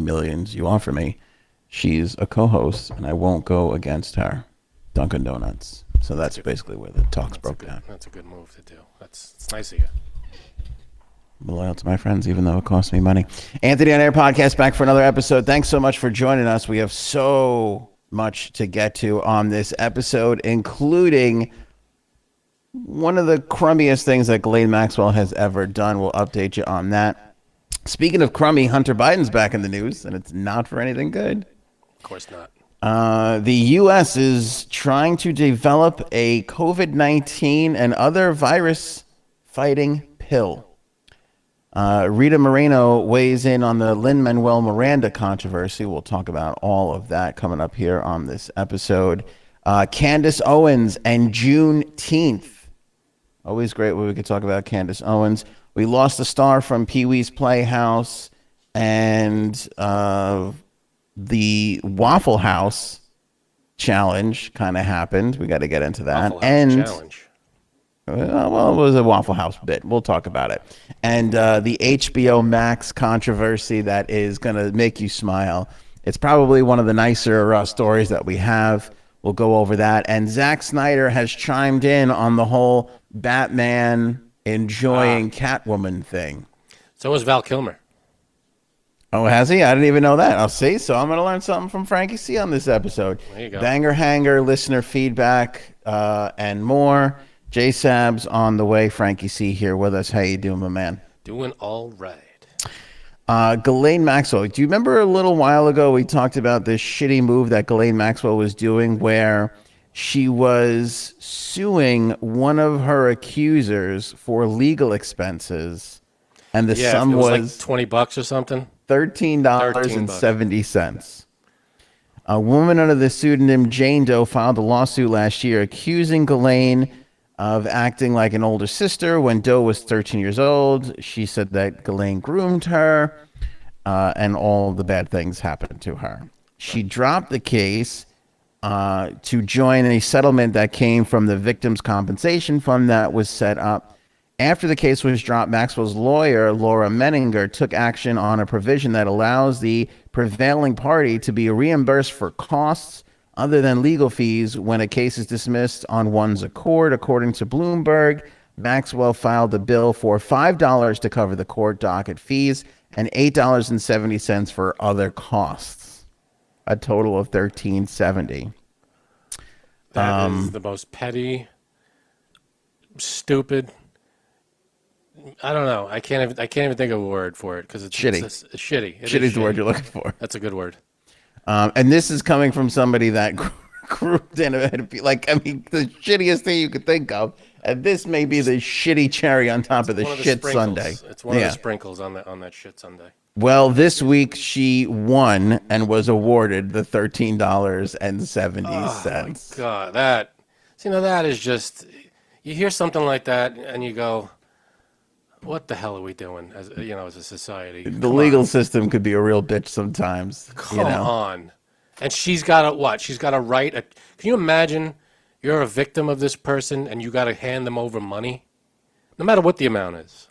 millions you offer me, she's a co-host, and I won't go against her. Dunkin' Donuts. So that's basically where the talks broke down. That's a good move to do. It's nice of you. I'm loyal to my friends, even though it costs me money. Anthony on Air Podcast back for another episode. Thanks so much for joining us. We have so much to get to on this episode, including one of the crummiest things that Ghislaine Maxwell has ever done. We'll update you on that. Speaking of crummy, Hunter Biden's back in the news, and it's not for anything good. Of course not. The U.S. is trying to develop a COVID-19 and other virus-fighting pill. Rita Moreno weighs in on the Lin-Manuel Miranda controversy. We'll talk about all of that coming up here on this episode. Candace Owens and Juneteenth. Always great when we could talk about Candace Owens. We lost a star from Pee-wee's Playhouse, and the Waffle House challenge kind of happened. We got to get into that. Challenge. Well, it was a Waffle House bit. We'll talk about it. And the HBO Max controversy that is going to make you smile. It's probably one of the nicer stories that we have. We'll go over that. And Zach Snyder has chimed in on the whole Batman enjoying Catwoman thing. So was Val Kilmer. Oh, has he? I didn't even know that. I'll see. So I'm going to learn something from Frankie C on this episode. There you go. Banger Hanger, listener feedback, and more. J-Sab's on the way. Frankie C here with us. How you doing, my man? Doing all right. Ghislaine Maxwell. Do you remember a little while ago we talked about this shitty move that Ghislaine Maxwell was doing where she was suing one of her accusers for legal expenses, and the sum was like $20 or something. $13.70. A woman under the pseudonym Jane Doe filed a lawsuit last year accusing Ghislaine of acting like an older sister when Doe was 13 years old. She said that Ghislaine groomed her, and all the bad things happened to her. She dropped the case to join a settlement that came from the Victims' Compensation Fund that was set up. After the case was dropped, Maxwell's lawyer, Laura Menninger, took action on a provision that allows the prevailing party to be reimbursed for costs other than legal fees when a case is dismissed on one's accord. According to Bloomberg, Maxwell filed a bill for $5 to cover the court docket fees and $8.70 for other costs, a total of $13.70. That is the most petty, stupid. I don't know. I can't even think of a word for it because it's shitty. It's shitty. Shitty is the word you're looking for. That's a good word. And this is coming from somebody that grew in the shittiest thing you could think of. And this may be the shitty cherry on top of the shit sundae. It's one of the sprinkles on that shit sundae. Well, this week she won and was awarded the $13.70. Oh my God, that is just, you hear something like that and you go, what the hell are we doing as a society? The legal system could be a real bitch sometimes. Come on. And she's got a She's got a right. Can you imagine you're a victim of this person and you got to hand them over money? No matter what the amount is.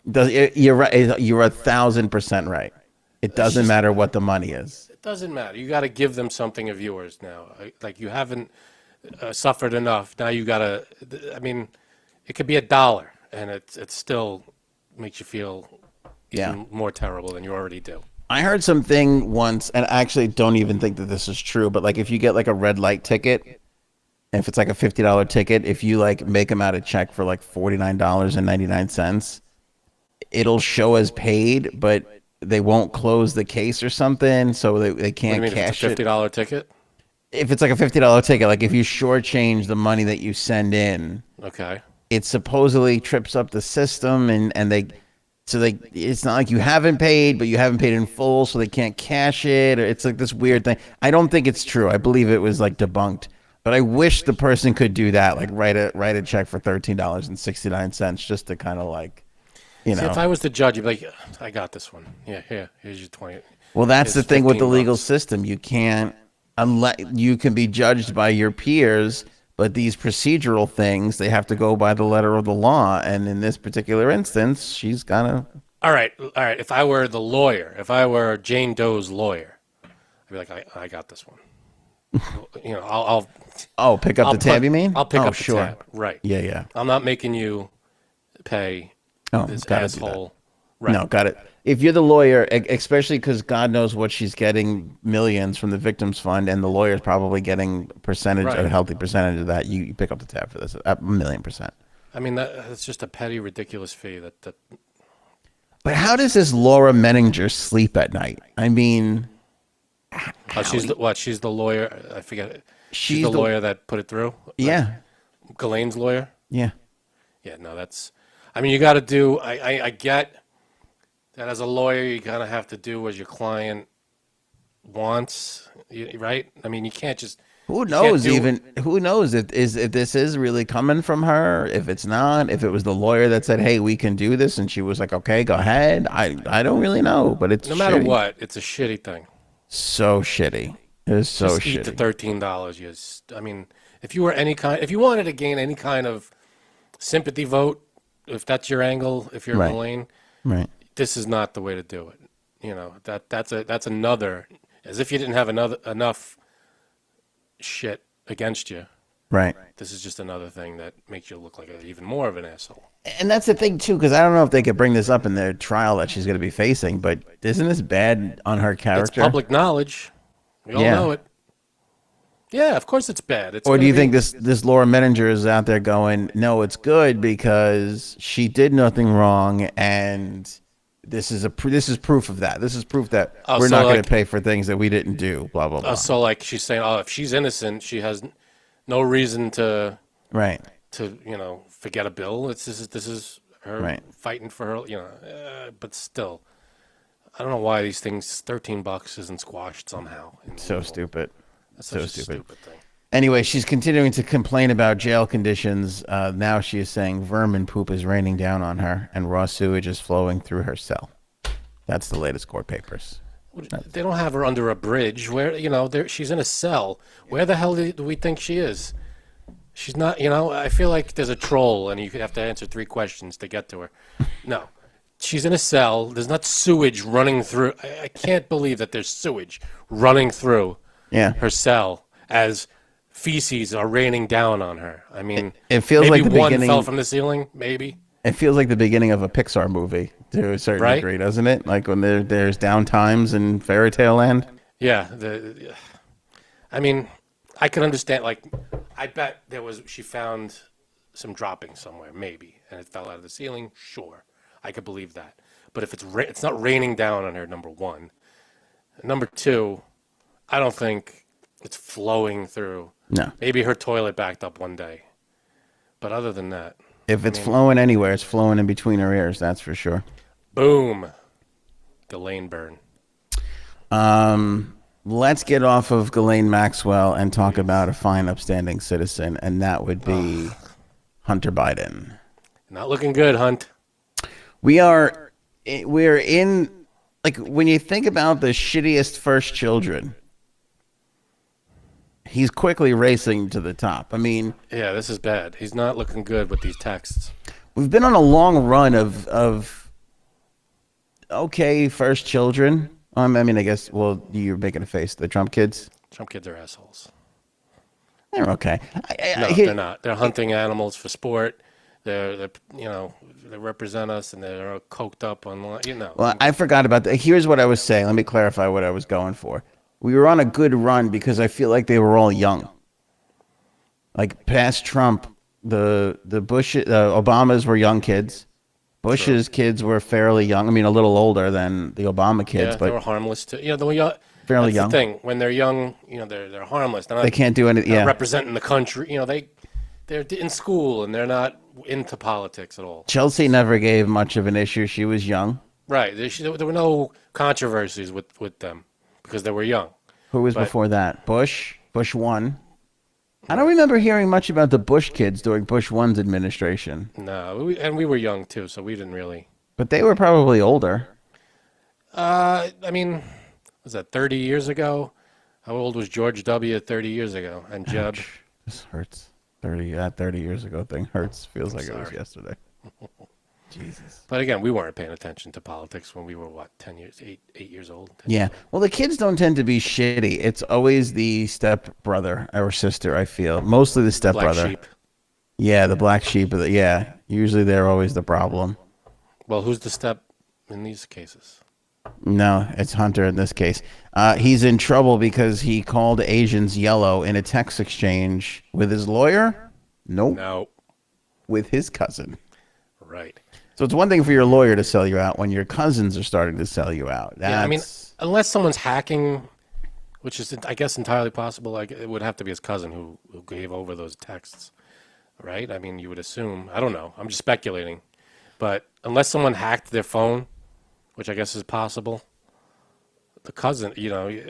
You're right. You're 1,000% right. It doesn't matter what the money is. It doesn't matter. You got to give them something of yours now. Like you haven't suffered enough. Now you got to, it could be $1 and it still makes you feel even more terrible than you already do. I heard something once, and I actually don't even think that this is true, but like if you get like a red light ticket, if it's like a $50 ticket, if you like make them out a check for like $49.99, it'll show as paid, but they won't close the case or something, so they can't cash it. It's a $50 ticket? If it's like a $50 ticket, like if you shortchange the money that you send in, okay, it supposedly trips up the system, and it's not like you haven't paid, but you haven't paid in full, so they can't cash it. Or it's like this weird thing. I don't think it's true. I believe it was like debunked, but I wish the person could do that, like write a check for $13.69 just to kind of like, See, if I was the judge, you'd be like, I got this one. Yeah, here's your 20. Well, that's the thing with the legal system. You can't, unless you can be judged by your peers. But these procedural things, they have to go by the letter of the law. And in this particular instance, she's gonna. All right. If I were the lawyer, if I were Jane Doe's lawyer, be like, I got this one. You know, I'll Oh, pick up the tab, you mean? I'll pick Oh, up the sure. tab. Right. Yeah, yeah. I'm not making you pay Oh, this gotta do that. asshole. Right. No, got it. If you're the lawyer, especially because God knows what she's getting millions from the victims fund, and the lawyer's probably getting percentage, Right. a healthy percentage of that, you pick up the tab for this, a $1,000,000%. I mean, that's just a petty, ridiculous fee. That. But how does this Laura Menninger sleep at night? I mean, Oh, she's the lawyer. I forget. She's the lawyer that put it through. Yeah, Ghislaine's lawyer. yeah, Yeah, no, that's. I mean, you got to do. I get that as a lawyer, you kind of have to do as your client wants, right? I mean, you can't just. Who knows? Who knows if this is really coming from her? If it's not, if it was the lawyer that said, "Hey, we can do this," and she was like, "Okay, go ahead." I don't really know, but it's No matter shitty. what, it's a shitty thing. So shitty. It is so Just eat the shitty. $13. I mean, if you wanted to gain any kind of sympathy vote, if that's your angle, if you're Right. Elaine, Right. this is not the way to do it. You know, that's another, as if you didn't have enough shit against you. Right. This is just another thing that makes you look like even more of an asshole. And that's the thing too, because I don't know if they could bring this up in their trial that she's going to be facing, but isn't this bad on her It's character? public knowledge. We all Yeah. know it. Yeah, of course it's bad. It's Or do gonna you be- think this Laura Menninger is out there going, no, it's good because she did nothing wrong, and this is proof of that. This is proof that Oh, we're so not going like- to pay for things that we didn't do. Blah blah blah. So like she's saying, oh, if she's innocent, she has no reason to Right. forget a bill. This is her Right. fighting for her, but still, I don't know why these things $13 isn't squashed somehow. So stupid. That's so such a stupid. thing. Anyway, she's continuing to complain about jail conditions. Now she is saying vermin poop is raining down on her and raw sewage is flowing through her cell. That's the latest court papers. They don't have her under a bridge. Where she's in a cell. Where the hell do we think she is? She's not. I feel like there's a troll, and you could have to answer 3 questions to get to her. No, she's in a cell. There's not sewage running through. I can't believe that there's sewage running through Yeah. her cell as feces are raining down on her. I mean, It feels maybe like the one beginning. fell from the ceiling. Maybe. It feels like the beginning of a Pixar movie to a certain Right? degree, doesn't it? Like when there's down times in Fairy Tale Land. Yeah, I mean, I could understand. Like, I bet she found some droppings somewhere, maybe, and it fell out of the ceiling. Sure, I could believe that. But if it's not raining down on her, number one. Number two, I don't think it's flowing through. No. Maybe her toilet backed up one day, but other than that, If it's flowing anywhere, it's flowing in between her ears. That's for sure. boom, Ghislaine burn. Let's get off of Ghislaine Maxwell and talk about a fine, upstanding citizen, and that would be Hunter Biden. Not looking good, Hunt. We're in, like, when you think about the shittiest first children, he's quickly racing to the top. I mean, Yeah, this is bad. He's not looking good with these texts. we've been on a long run of okay first children. I mean, I guess, well, you're making a face. The Trump kids, Trump kids are assholes. they're okay. No, they're not. They're hunting animals for sport. They represent us, and they're coked up on. Well, I forgot about that. Here's what I was saying. Let me clarify what I was going for. We were on a good run because I feel like they were all young. Like past Trump, the Bush, Obamas were young kids. Bush's kids were fairly young. I mean, a little older than the Obama kids, yeah, they were but harmless too. Yeah, the fairly that's young. The thing when they're young, they're harmless. They're not, They can't do anything. not Yeah. representing the country. They're in school and they're not into politics at all. Chelsea never gave much of an issue. She was young. Right. There were no controversies with them because they were young. Who was before that? Bush. Bush 1. I don't remember hearing much about the Bush kids during Bush 1's administration, No, we were young too, so we didn't really. but they were probably older. I mean, was that 30 years ago? How old was George W. 30 years ago? And Jeb? This hurts. 30 years ago thing hurts. Feels like it was sorry. yesterday. Jesus. But again, we weren't paying attention to politics when we were, what, 10 years, 8 years old? 10 Yeah. years old. Well, the kids don't tend to be shitty. It's always the step brother or sister, I feel. Mostly the step Black brother. sheep. Yeah, the black sheep. Yeah. Usually they're always the problem. Well, who's the step in these cases? No, it's Hunter in this case. He's in trouble because he called Asians yellow in a text exchange with his lawyer? Nope. No. With his cousin. Right. So it's one thing for your lawyer to sell you out when your cousins are starting to sell you out. Yeah, I mean, unless someone's hacking, which is, I guess, entirely possible, like it would have to be his cousin who gave over those texts, right? I mean, you would assume. I don't know. I'm just speculating. But unless someone hacked their phone, which I guess is possible, the cousin,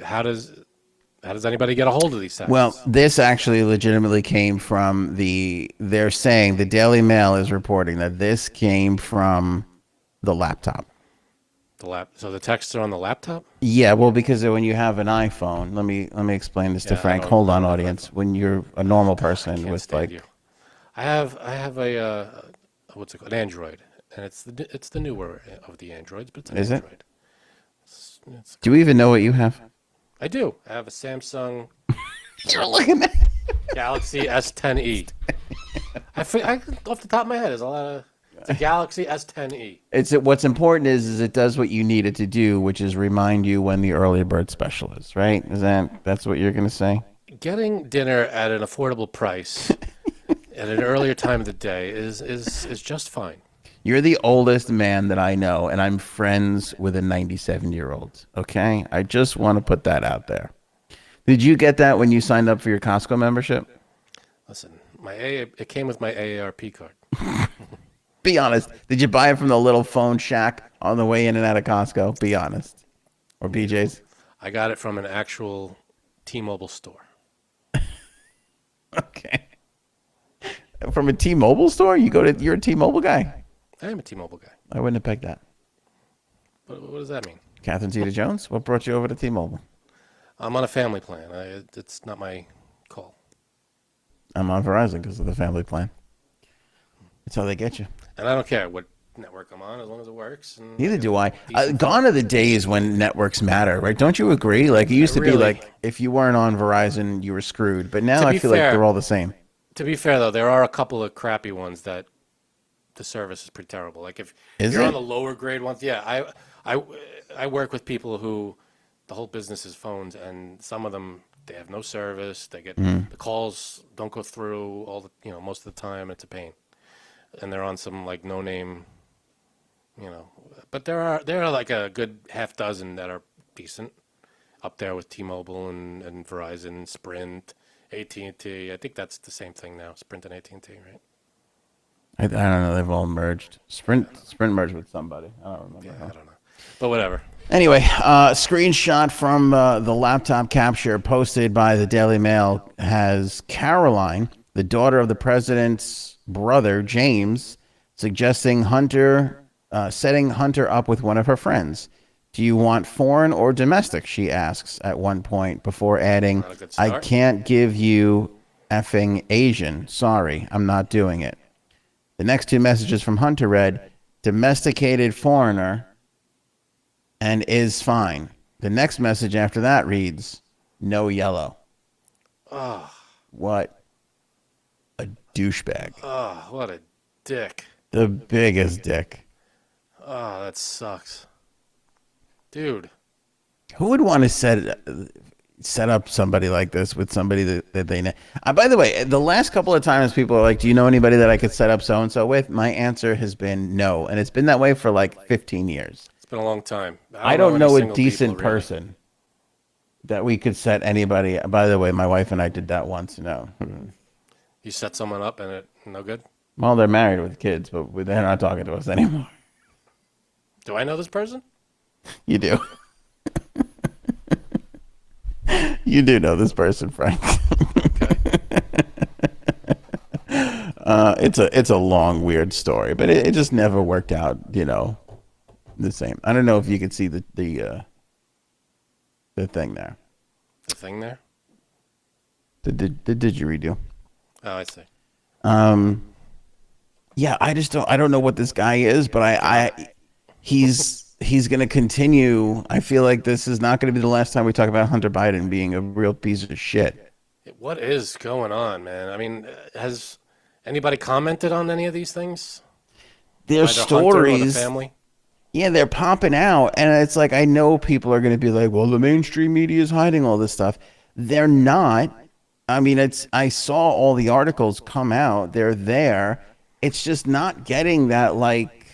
how does anybody get a hold of these texts? Well, this actually legitimately came from they're saying the Daily Mail is reporting that this came from the laptop. So the texts are on the laptop? Yeah, well, because when you have an iPhone, let me explain this to Frank. Hold on, audience. When you're a normal person with like, you. I have a what's it called? An Android, and it's the newer of the Androids, but it's an Android. Do you even know what you have? I do. I have a Samsung You're looking at Galaxy S10e. I off the top of my head, it's a Galaxy S10e. What's important is it does what you need it to do, which is remind you when the early bird special is, right? That's what you're gonna say? Getting dinner at an affordable price at an earlier time of the day is just fine. You're the oldest man that I know, and I'm friends with a 97-year-old. Okay, I just want to put that out there. Did you get that when you signed up for your Costco membership? Listen, it came with my AARP card. Be honest. Did you buy it from the little phone shack on the way in and out of Costco? Be honest. Or BJ's? I got it from an actual T-Mobile store. Okay. From a T-Mobile store? You're a T-Mobile guy? I am a T-Mobile guy. I wouldn't have picked that. What does that mean? Catherine Zeta-Jones, what brought you over to T-Mobile? I'm on a family plan. It's not my call. I'm on Verizon because of the family plan. That's how they get you. And I don't care what network I'm on as long as it works. And Neither do I. Gone are the days when networks matter, right? Don't you agree? Like it used to be like if you weren't on Verizon, you were screwed. But now I feel like they're all the same. To be fair, though, there are a couple of crappy ones that the service is pretty terrible. Like if you're on the lower grade ones, yeah, I work with people who the whole business is phones, and some of them they have no service. They get the calls don't go through most of the time. It's a pain, and they're on some like no name, But there are like a good half dozen that are decent up there with T-Mobile and Verizon, Sprint, AT&T. I think that's the same thing now, Sprint and AT&T, right? I don't know. They've all merged. Sprint merged with somebody. I don't remember. Yeah, I don't know. But whatever. Anyway, screenshot from the laptop capture posted by the Daily Mail has Caroline, the daughter of the president's brother, James, suggesting setting Hunter up with one of her friends. Do you want foreign or domestic? She asks at one point before adding, I can't give you effing Asian. Sorry, I'm not doing it. The next two messages from Hunter read, domesticated foreigner and is fine. The next message after that reads, no yellow. Oh. What a douchebag. Oh, what a dick. The biggest dick. Oh, that sucks. Dude. Who would want to set up somebody like this with somebody that they know? By the way, the last couple of times people are like, do you know anybody that I could set up so-and-so with? My answer has been no. And it's been that way for like 15 years. It's been a long time. I don't know a decent person that we could set anybody. By the way, my wife and I did that once. You set someone up and it no good? Well, they're married with kids, but they're not talking to us anymore. Do I know this person? You do. You do know this person, Frank. Okay. It's a long, weird story, but it just never worked out, the same. I don't know if you could see the thing there. The thing there? The didgeridoo. Oh, I see. Yeah, I don't know what this guy is, but he's going to continue. I feel like this is not going to be the last time we talk about Hunter Biden being a real piece of shit. What is going on, man? I mean, has anybody commented on any of these things? Their Either Hunter or the stories, family? yeah, they're popping out, and it's like I know people are going to be like, "Well, the mainstream media is hiding all this stuff." They're not. I mean, it's I saw all the articles come out. They're there. It's just not getting that like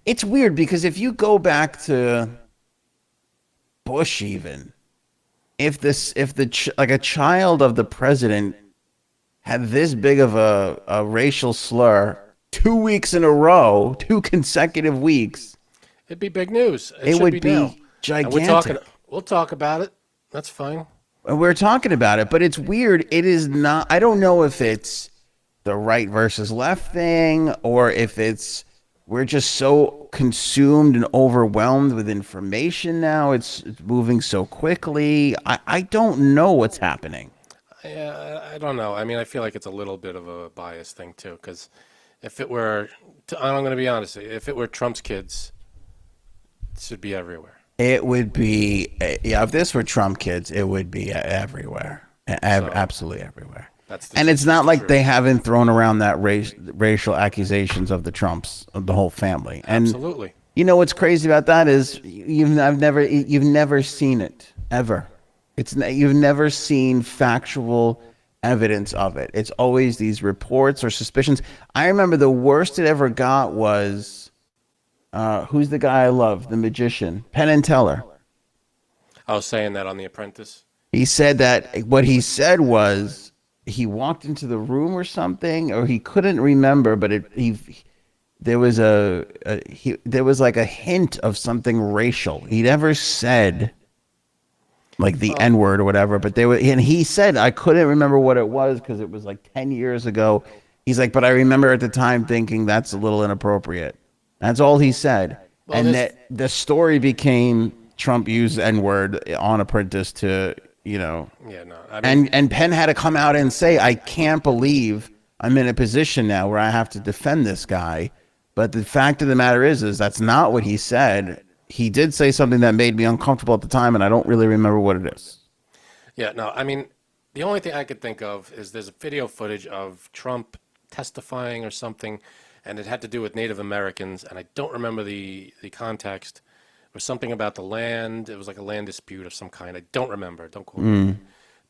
it's weird because if you go back to Bush even, if the like a child of the president had this big of a racial slur 2 weeks in a row, 2 consecutive weeks, It'd be big news. It it should would be now. be And we're talking, gigantic. we'll talk about it. That's fine. And we're talking about it, but it's weird. It is not, I don't know if it's the right versus left thing or if it's we're just so consumed and overwhelmed with information now. It's moving so quickly. I don't know what's happening. Yeah, I don't know. I mean, I feel like it's a little bit of a bias thing too, because if it were, I'm going to be honest, if it were Trump's kids, it should be everywhere. It would be, yeah, if this were Trump kids, it would be everywhere. So Absolutely everywhere. that's And it's just not the like they truth. haven't thrown around that racial accusations of the Trumps, of the whole family. And Absolutely. you know what's crazy about that is you've never seen it ever. You've never seen factual evidence of it. It's always these reports or suspicions. I remember the worst it ever got was who's the guy I love, the magician, Penn and Teller. I was saying that on The Apprentice. He said that what he said was he walked into the room or something, or he couldn't remember, but he there was there was like a hint of something racial. He never said like the N word or whatever, but they were, and he said I couldn't remember what it was because it was like 10 years ago. He's like, but I remember at the time thinking that's a little inappropriate. That's all he said, Well, and this, that the story became Trump used N word on Apprentice to yeah, no. I mean, and Penn had to come out and say, I can't believe I'm in a position now where I have to defend this guy. But the fact of the matter is that's not what he said. He did say something that made me uncomfortable at the time, and I don't really remember what it is. yeah, no. I mean, the only thing I could think of is there's a video footage of Trump testifying or something, and it had to do with Native Americans, and I don't remember the context. It was something about the land. It was like a land dispute of some kind. I don't remember. Don't quote me.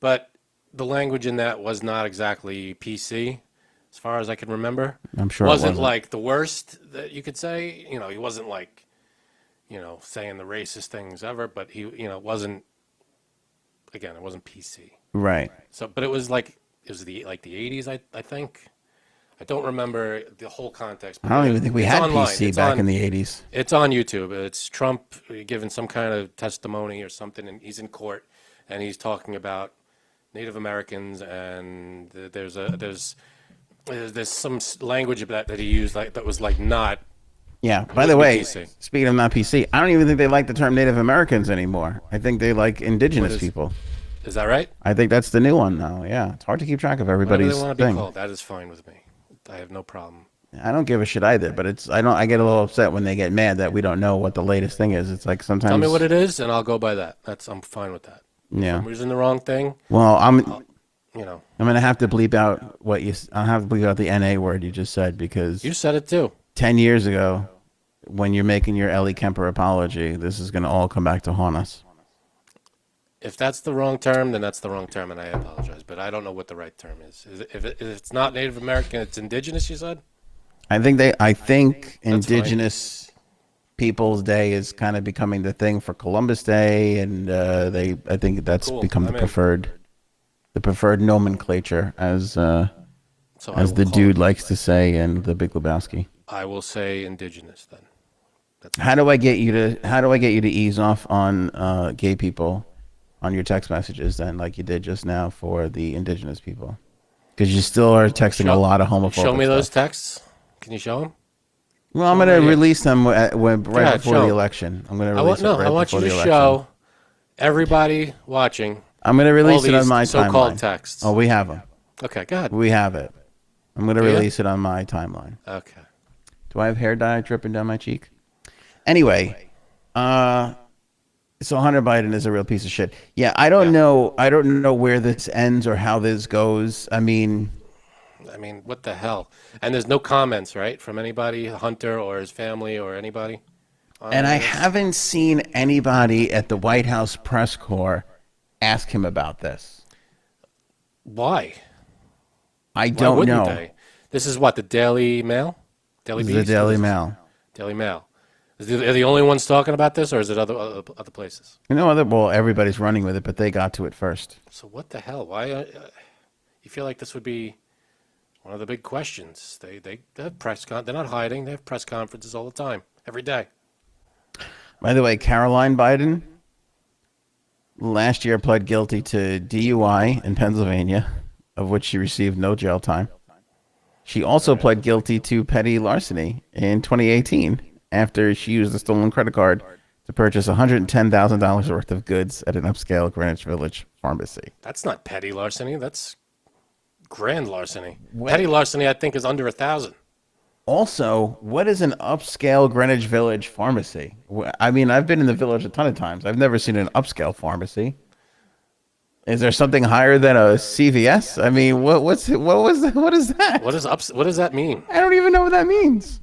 But the language in that was not exactly PC, as far as I can remember. I'm sure it Wasn't wasn't. like the worst that you could say. He wasn't like, saying the racist things ever, but it wasn't, again, it wasn't PC. Right. So, but it was like, it was the 80s, I think. I don't remember the whole context, I but don't even think we it's had online. PC back in the 80s. It's on YouTube. It's Trump giving some kind of testimony or something, and he's in court, and he's talking about Native Americans, and there's some language that he used like that was like not Yeah. By the wouldn't be way, PC. speaking of not PC, I don't even think they like the term Native Americans anymore. I think they like What indigenous is people. is that right? I think that's the new one now. Yeah. It's hard to keep track of Whatever they everybody's want to be thing. called, that is fine with me. I have no problem. I don't give a shit either, but I get a little upset when they get mad that we don't know what the latest thing is. It's like Tell me sometimes, what it is, and I'll go by that. I'm fine with that. If yeah. I'm using the wrong thing, Well, you know, I'm gonna have to bleep out I'll have to bleep out the NA word you just said because you said it too. 10 years ago, when you're making your Ellie Kemper apology, this is gonna all come back to haunt us. If that's the wrong term, then that's the wrong term, and I apologize. But I don't know what the right term is. If it's not Native American, it's indigenous, you said? I think That's fine. Indigenous Peoples Day is kind of becoming the thing for Columbus Day, and I think that's Cool. become I'm in. the preferred nomenclature So I as will the call dude it, likes to say in The Big Lebowski. I will say indigenous then. That's fine. How do I get you to ease off on gay people on your text messages then, like you did just now for the indigenous people? Because you still are texting a lot of homophobic Show me those stuff. texts. Can you show them? Well, I'm Show 'em going right to here. release them right ahead, before show the 'em. election. I'm going to I release want no. it right I want before you to the election. show everybody watching I'm going to all release it on these my so-called timeline. texts. Oh, we have them. Okay, go ahead. We have it. I'm going to Do ya? release it on my timeline. Okay. Do I have hair dye dripping down my cheek? Anyway, so Hunter Biden is a real piece of shit. Yeah, I don't Yeah. know. I don't know where this ends or how this goes. I mean, What the hell? And there's no comments, right, from anybody, Hunter or his family or anybody on and any I of this? haven't seen anybody at the White House press corps ask him about this. Why? I Why don't wouldn't know. they? This is what, the Daily Mail? Daily This is the Beast? Daily Mail. Daily Mail. Are they the only ones talking about this, or is it other places? Well, everybody's running with it, but they got to it first. So what the hell? Why? You feel like this would be one of the big questions. They have they're not hiding. They have press conferences all the time, every day. By the way, Caroline Biden last year pled guilty to DUI in Pennsylvania, of which she received no jail time. She also pled guilty to petty larceny in 2018 after she used a stolen credit card to purchase $110,000 worth of goods at an upscale Greenwich Village pharmacy. That's not petty larceny. That's grand larceny. What? Petty larceny, I think, is under 1,000. Also, what is an upscale Greenwich Village pharmacy? I mean, I've been in the village a ton of times. I've never seen an upscale pharmacy. Is there something higher than a CVS? I mean, what is that? What does that mean? I don't even know what that means.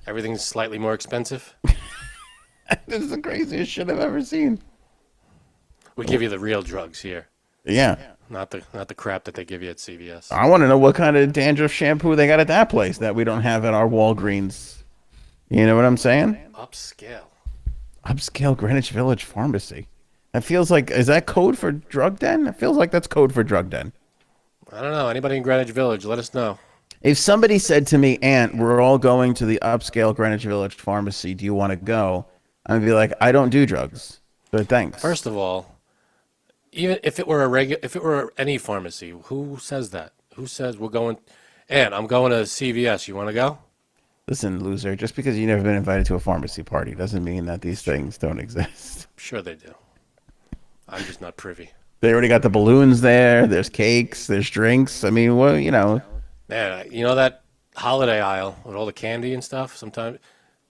Everything's slightly more expensive. This is the craziest shit I've ever seen. We give you the real drugs here, Yeah. not the crap that they give you at CVS. I want to know what kind of dandruff shampoo they got at that place that we don't have at our Walgreens. You know what I'm saying? Upscale. Upscale Greenwich Village pharmacy. That feels like, is that code for drug den? It feels like that's code for drug den. I don't know. Anybody in Greenwich Village, let us know. If somebody said to me, Aunt, we're all going to the upscale Greenwich Village pharmacy, do you want to go? I'd be like, I don't do drugs, but thanks. First of all, even if it were if it were any pharmacy, who says that? Who says we're going? And I'm going to CVS. You want to go? Listen, loser, just because you've never been invited to a pharmacy party doesn't mean that these things don't exist. Sure they do. I'm just not privy. They already got the balloons there. There's cakes. There's drinks. I mean, well, you know. Man, you know that holiday aisle with all the candy and stuff? Sometimes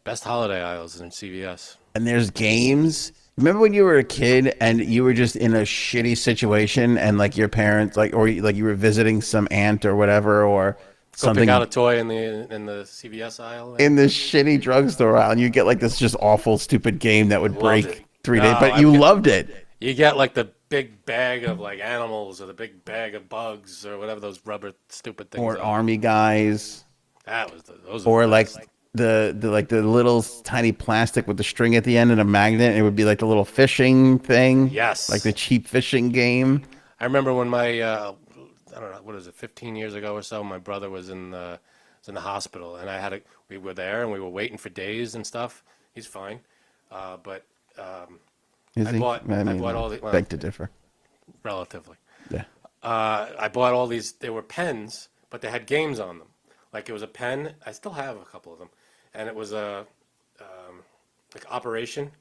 best holiday aisles is in CVS. And there's games. Remember when you were a kid and you were just in a shitty situation and like your parents, or like you were visiting some aunt or whatever, or Go something pick out a toy in the CVS aisle. in this shitty drugstore aisle, and you get like this just awful, stupid game that would break it. 3 days, No, but I you get- loved it. You get like the big bag of like animals or the big bag of bugs or whatever those rubber stupid things Or are. army guys, Those were or the like best. the little tiny plastic with the string at the end and a magnet. It would be like the little fishing thing. Yes. Like the cheap fishing game. I remember when my I don't know, what is it, 15 years ago or so, my brother was in the hospital, and we were there and we were waiting for days and stuff. He's fine, but Is I he? bought all the beg to differ. relatively. Yeah. I bought all these. They were pens, but they had games on them. Like it was a pen. I still have a couple of them, and it was a like Operation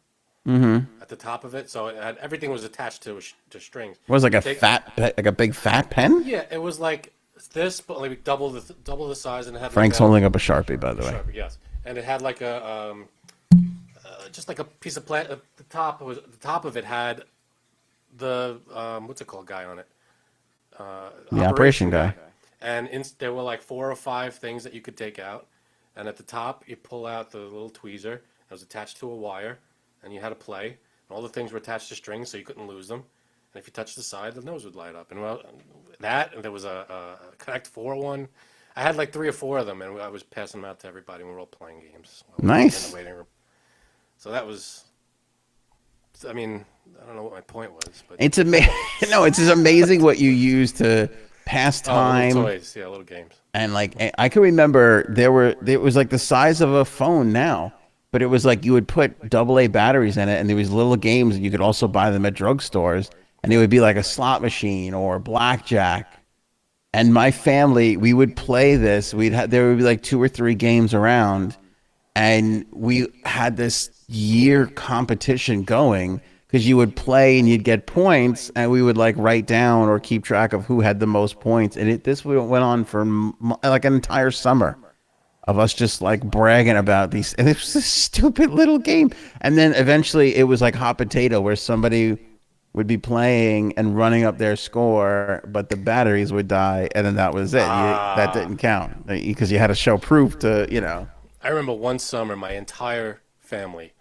at the top of it. So everything was attached to strings. What was it, like Take- a big fat pen? Yeah, it was like this, but like double the size, and it had Frank's like holding up a Sharpie, by the way. Sharpie, yes, and it had like a just like a piece of plant. The top of it had the what's it called guy on it. The operation guy. And there were like 4 or 5 things that you could take out. And at the top, you pull out the little tweezer. It was attached to a wire, and you had to play. And all the things were attached to strings, so you couldn't lose them. And if you touched the side, the nose would light up. And and there was a Connect 4 one. I had like 3 or 4 of them, and I was passing them out to everybody, and we were all playing games. Nice. In the waiting room. So that was. I mean, I don't know what my point was, but It's amazing. No, it's just amazing what you use to pass time. little toys, yeah, little games. And like I can remember it was like the size of a phone now, but it was like you would put AA batteries in it, and there was little games, and you could also buy them at drugstores, and it would be like a slot machine or blackjack. And my family, we would play this. There would be like 2 or 3 games around, and we had this year competition going because you would play and you'd get points, and we would like write down or keep track of who had the most points. And this went on for like an entire summer of us just like bragging about these. And it was a stupid little game. And then eventually it was like hot potato, where somebody would be playing and running up their score, but the batteries would die, and then that was it. That didn't count because you had to show proof to, I remember one summer, my entire family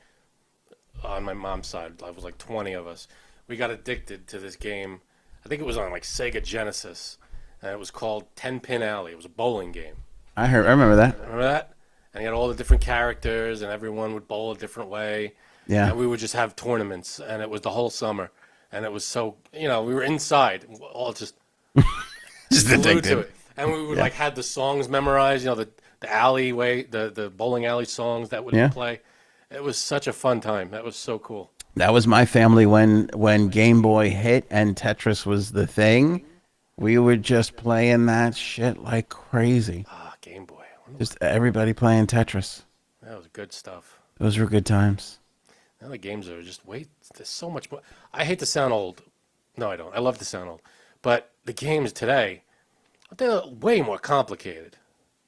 on my mom's side, I was like 20 of us, we got addicted to this game. I think it was on like Sega Genesis, and it was called 10-Pin Alley. It was a bowling game. I remember that. Remember that? And you had all the different characters, and everyone would bowl a different way. Yeah. And we would just have tournaments, and it was the whole summer. And it was so, we were inside, all just glued addicted to it. And we would like had the songs memorized, the alleyway, the bowling alley songs that would play. It was such a fun time. That was so cool. That was my family when Game Boy hit and Tetris was the thing. We were just playing that shit like crazy. Game Boy. Just everybody playing Tetris. That was good stuff. Those were good times. Now the games are just there's so much more. I hate to sound old. No, I don't. I love to sound old. But the games today, they're way more complicated.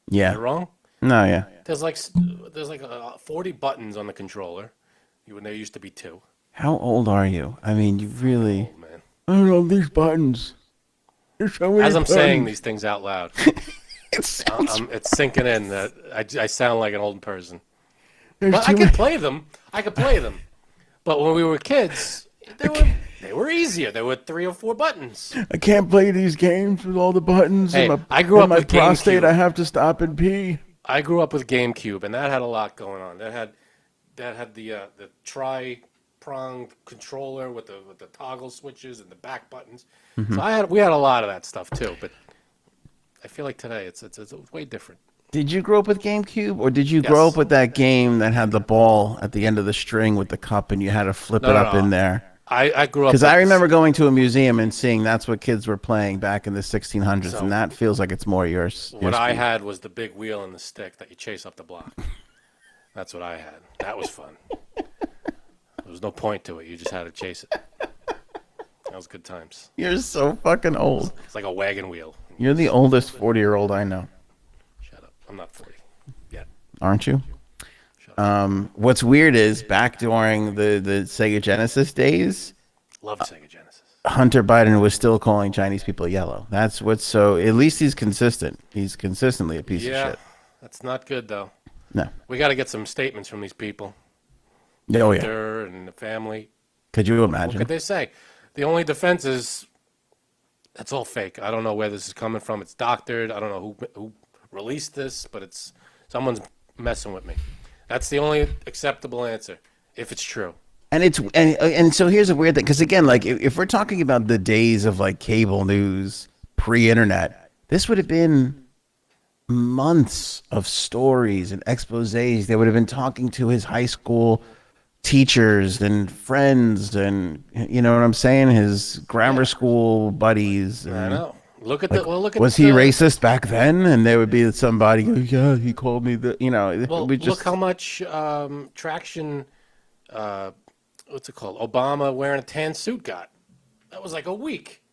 Yeah. Am I wrong? No, yeah. There's like 40 buttons on the controller. When there used to be 2. How old are you? I mean, you really... Oh, man. I don't know these buttons. There's so many As I'm buttons. saying these things out loud, It sounds... it's sinking in that I sound like an old person. There's But too I many... could play them. But when we were kids, they were easier. There were 3 or 4 buttons. I can't play these games with all the buttons. Hey, and I grew up my with prostate. GameCube. I have to stop and pee. I grew up with GameCube, and that had a lot going on. That had the tri-pronged controller with the toggle switches and the back buttons. Mm-hmm. So we had a lot of that stuff too. But I feel like today it's way different. Did you grow up with GameCube, or did you grow up with that game that had the ball at the end of the string with the cup, and you had to flip it up in there? I grew up because I remember going to a museum and seeing that's what kids were playing back in the 1600s, and that feels like it's more yours. What I had was the big wheel and the stick that you chase up the block. That's what I had. That was fun. There was no point to it. You just had to chase it. That was good times. You're so fucking old. It's like a wagon wheel. You're the oldest 40-year-old I know. Shut up. I'm not 40 yet. Aren't you? What's weird is back during the Sega Genesis days, Love Sega Genesis. Hunter Biden was still calling Chinese people yellow. That's what's so. At least he's consistent. He's consistently a piece of shit. That's not good though. No. We got to get some statements from these people. Oh yeah. Hunter and the family. Could you imagine? What could they say? The only defense is that's all fake. I don't know where this is coming from. It's doctored. I don't know who released this, but it's someone's messing with me. That's the only acceptable answer, if it's true. And so here's a weird thing, because again, like if we're talking about the days of like cable news, pre-internet, this would have been months of stories and exposés. They would have been talking to his high school teachers and friends, and you know what I'm saying, his grammar school buddies. I know. Look at look at was he racist back then? And there would be somebody, yeah, he called me the, Well, we just look how much traction, what's it called? Obama wearing a tan suit got. That was like a week.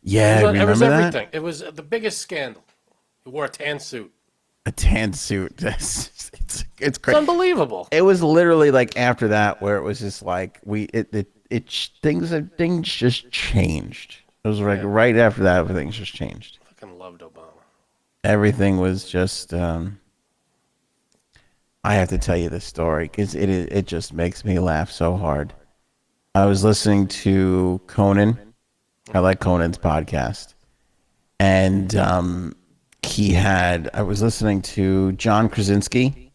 Yeah, It was remember everything. that? It was the biggest scandal. He wore a tan suit. A tan suit. It's It's crazy. unbelievable. It was literally like after that where it was just like things just changed. It was like right after that, everything's just changed. I fucking loved Obama. Everything was just. I have to tell you this story because it just makes me laugh so hard. I was listening to Conan. I like Conan's podcast, and I was listening to John Krasinski,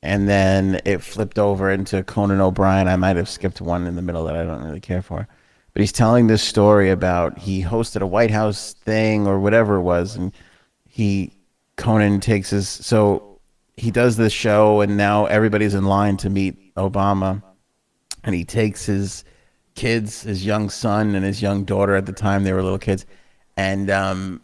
and then it flipped over into Conan O'Brien. I might have skipped one in the middle that I don't really care for. But he's telling this story about he hosted a White House thing or whatever it was, and Conan takes he does this show, and now everybody's in line to meet Obama, and he takes his kids, his young son and his young daughter at the time, they were little kids, and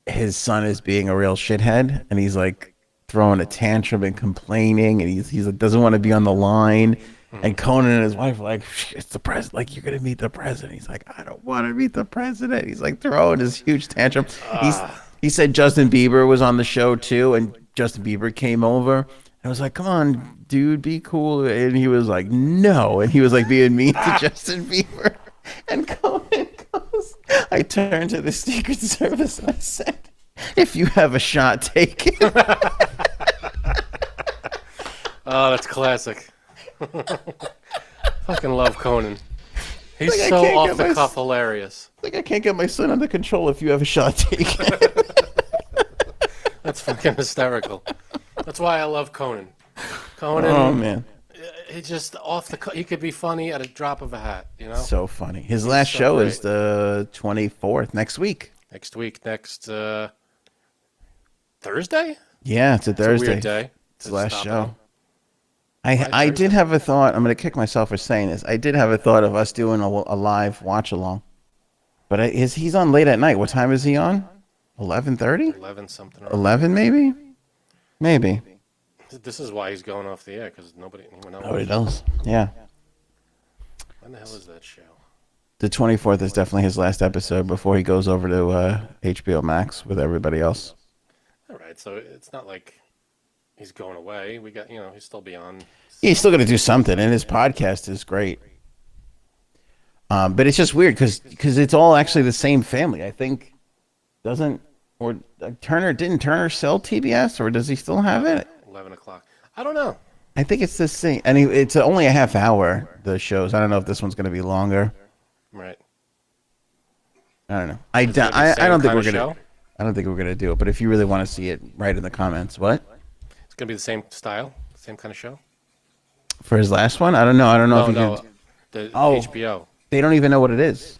his son is being a real shithead, and he's like throwing a tantrum and complaining, and he's like doesn't want to be on the line. And Conan and his wife were like, it's the president. Like, you're going to meet the president. He's like, I don't want to meet the president. He's like throwing his huge tantrum. He said Justin Bieber was on the show too. And Justin Bieber came over. I was like, come on, dude, be cool. And he was like, no. And he was like being mean to Justin Bieber. And Conan goes, I turned to the Secret Service and I said, if you have a shot, take it. Oh, that's classic. Fucking love Conan. He's Like, I so can't off get the my cuff hilarious. Like, I can't get my son under control. If you have a shot, take it. That's fucking hysterical. That's why I love Conan. Conan, Oh, man. he's just off the cuff. He could be funny at a drop of a hat, you know? So funny. His last so show great. is the 24th, next week. Next week, Thursday? Yeah, it's a It's a Thursday. weird day. It's the last Stop show. it. I did Thursday? have a thought. I'm going to kick myself for saying this. I did have a thought of us doing a live watch along. But he's on late at night. What time is he on? 11:30? 11 something. 11 maybe? Maybe. This is why he's going off the air, because anyone knows. Nobody knows. Yeah. When the hell is that show? The 24th is definitely his last episode before he goes over to HBO Max with everybody else. All right, so it's not like he's going away. We got, he's still beyond. Yeah, he's still going to do something, and his podcast is great. But it's just weird because it's all actually the same family. I think didn't Turner sell TBS, or does he still have it? 11 o'clock. I don't know. I think it's the same. And it's only a half hour, the shows. I don't know if this one's going to be longer. Right. I don't know. Is it gonna be the I don't same think kind we're of going to. show? I don't think we're going to do it. But if you really want to see it, write in the comments. What? It's going to be the same style, same kind of show? For his last one? I don't know. I don't know if he No, can. the Oh. HBO. They don't even know what it is.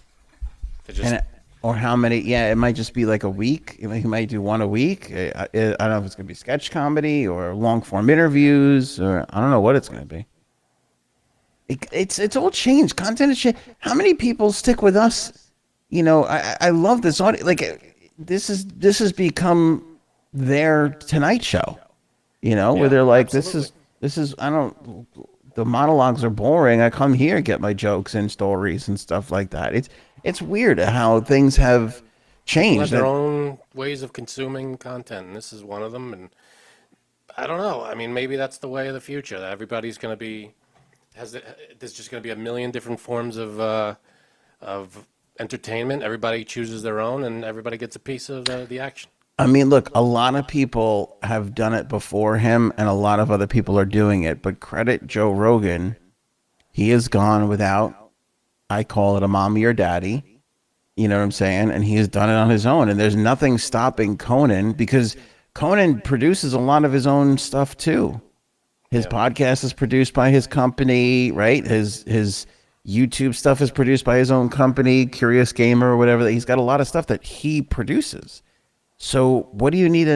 They just, Or how many? Yeah, it might just be like a week. He might do one a week. I don't know if it's going to be sketch comedy or long form interviews, or I don't know what it's going to be. It's all changed. Content is changed. How many people stick with us? I love this audio. Like this has become their Tonight Show. Where they're like, absolutely. this is the monologues are boring. I come here, get my jokes and stories and stuff like that. It's weird how things have They changed. have their own ways of consuming content, and this is one of them. And I don't know. I mean, maybe that's the way of the future. That everybody's going to be there's just going to be a million different forms of entertainment. Everybody chooses their own, and everybody gets a piece of the action. I mean, look, a lot of people have done it before him, and a lot of other people are doing it. But credit Joe Rogan, he has gone without, I call it a mommy or daddy. You know what I'm saying? And he has done it on his own. And there's nothing stopping Conan, because Conan produces a lot of his own stuff too. His podcast is produced by his company, right? His YouTube stuff is produced by his own company, Curious Gamer or whatever. He's got a lot of stuff that he produces. So what do you need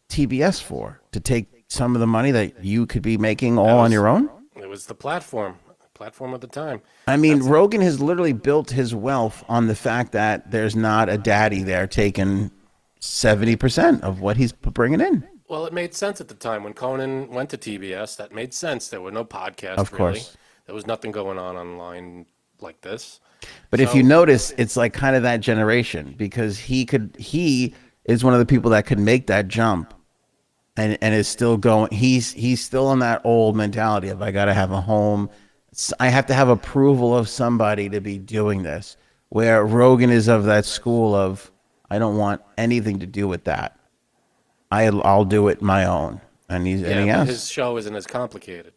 TBS for? To take some of the money that you could be making all on your own? It was the platform at the time. I mean, Rogan has literally built his wealth on the fact that there's not a daddy there taking 70% of what he's bringing in. Well, it made sense at the time when Conan went to TBS. That made sense. There were no podcasts. Of really. course. There was nothing going on online like this. But if you notice, it's like kind of that generation, because he is one of the people that could make that jump and is still going. He's still in that old mentality of, I got to have a home. I have to have approval of somebody to be doing this, where Rogan is of that school of, I don't want anything to do with that. I'll do it my own. And he but has. his show isn't as complicated.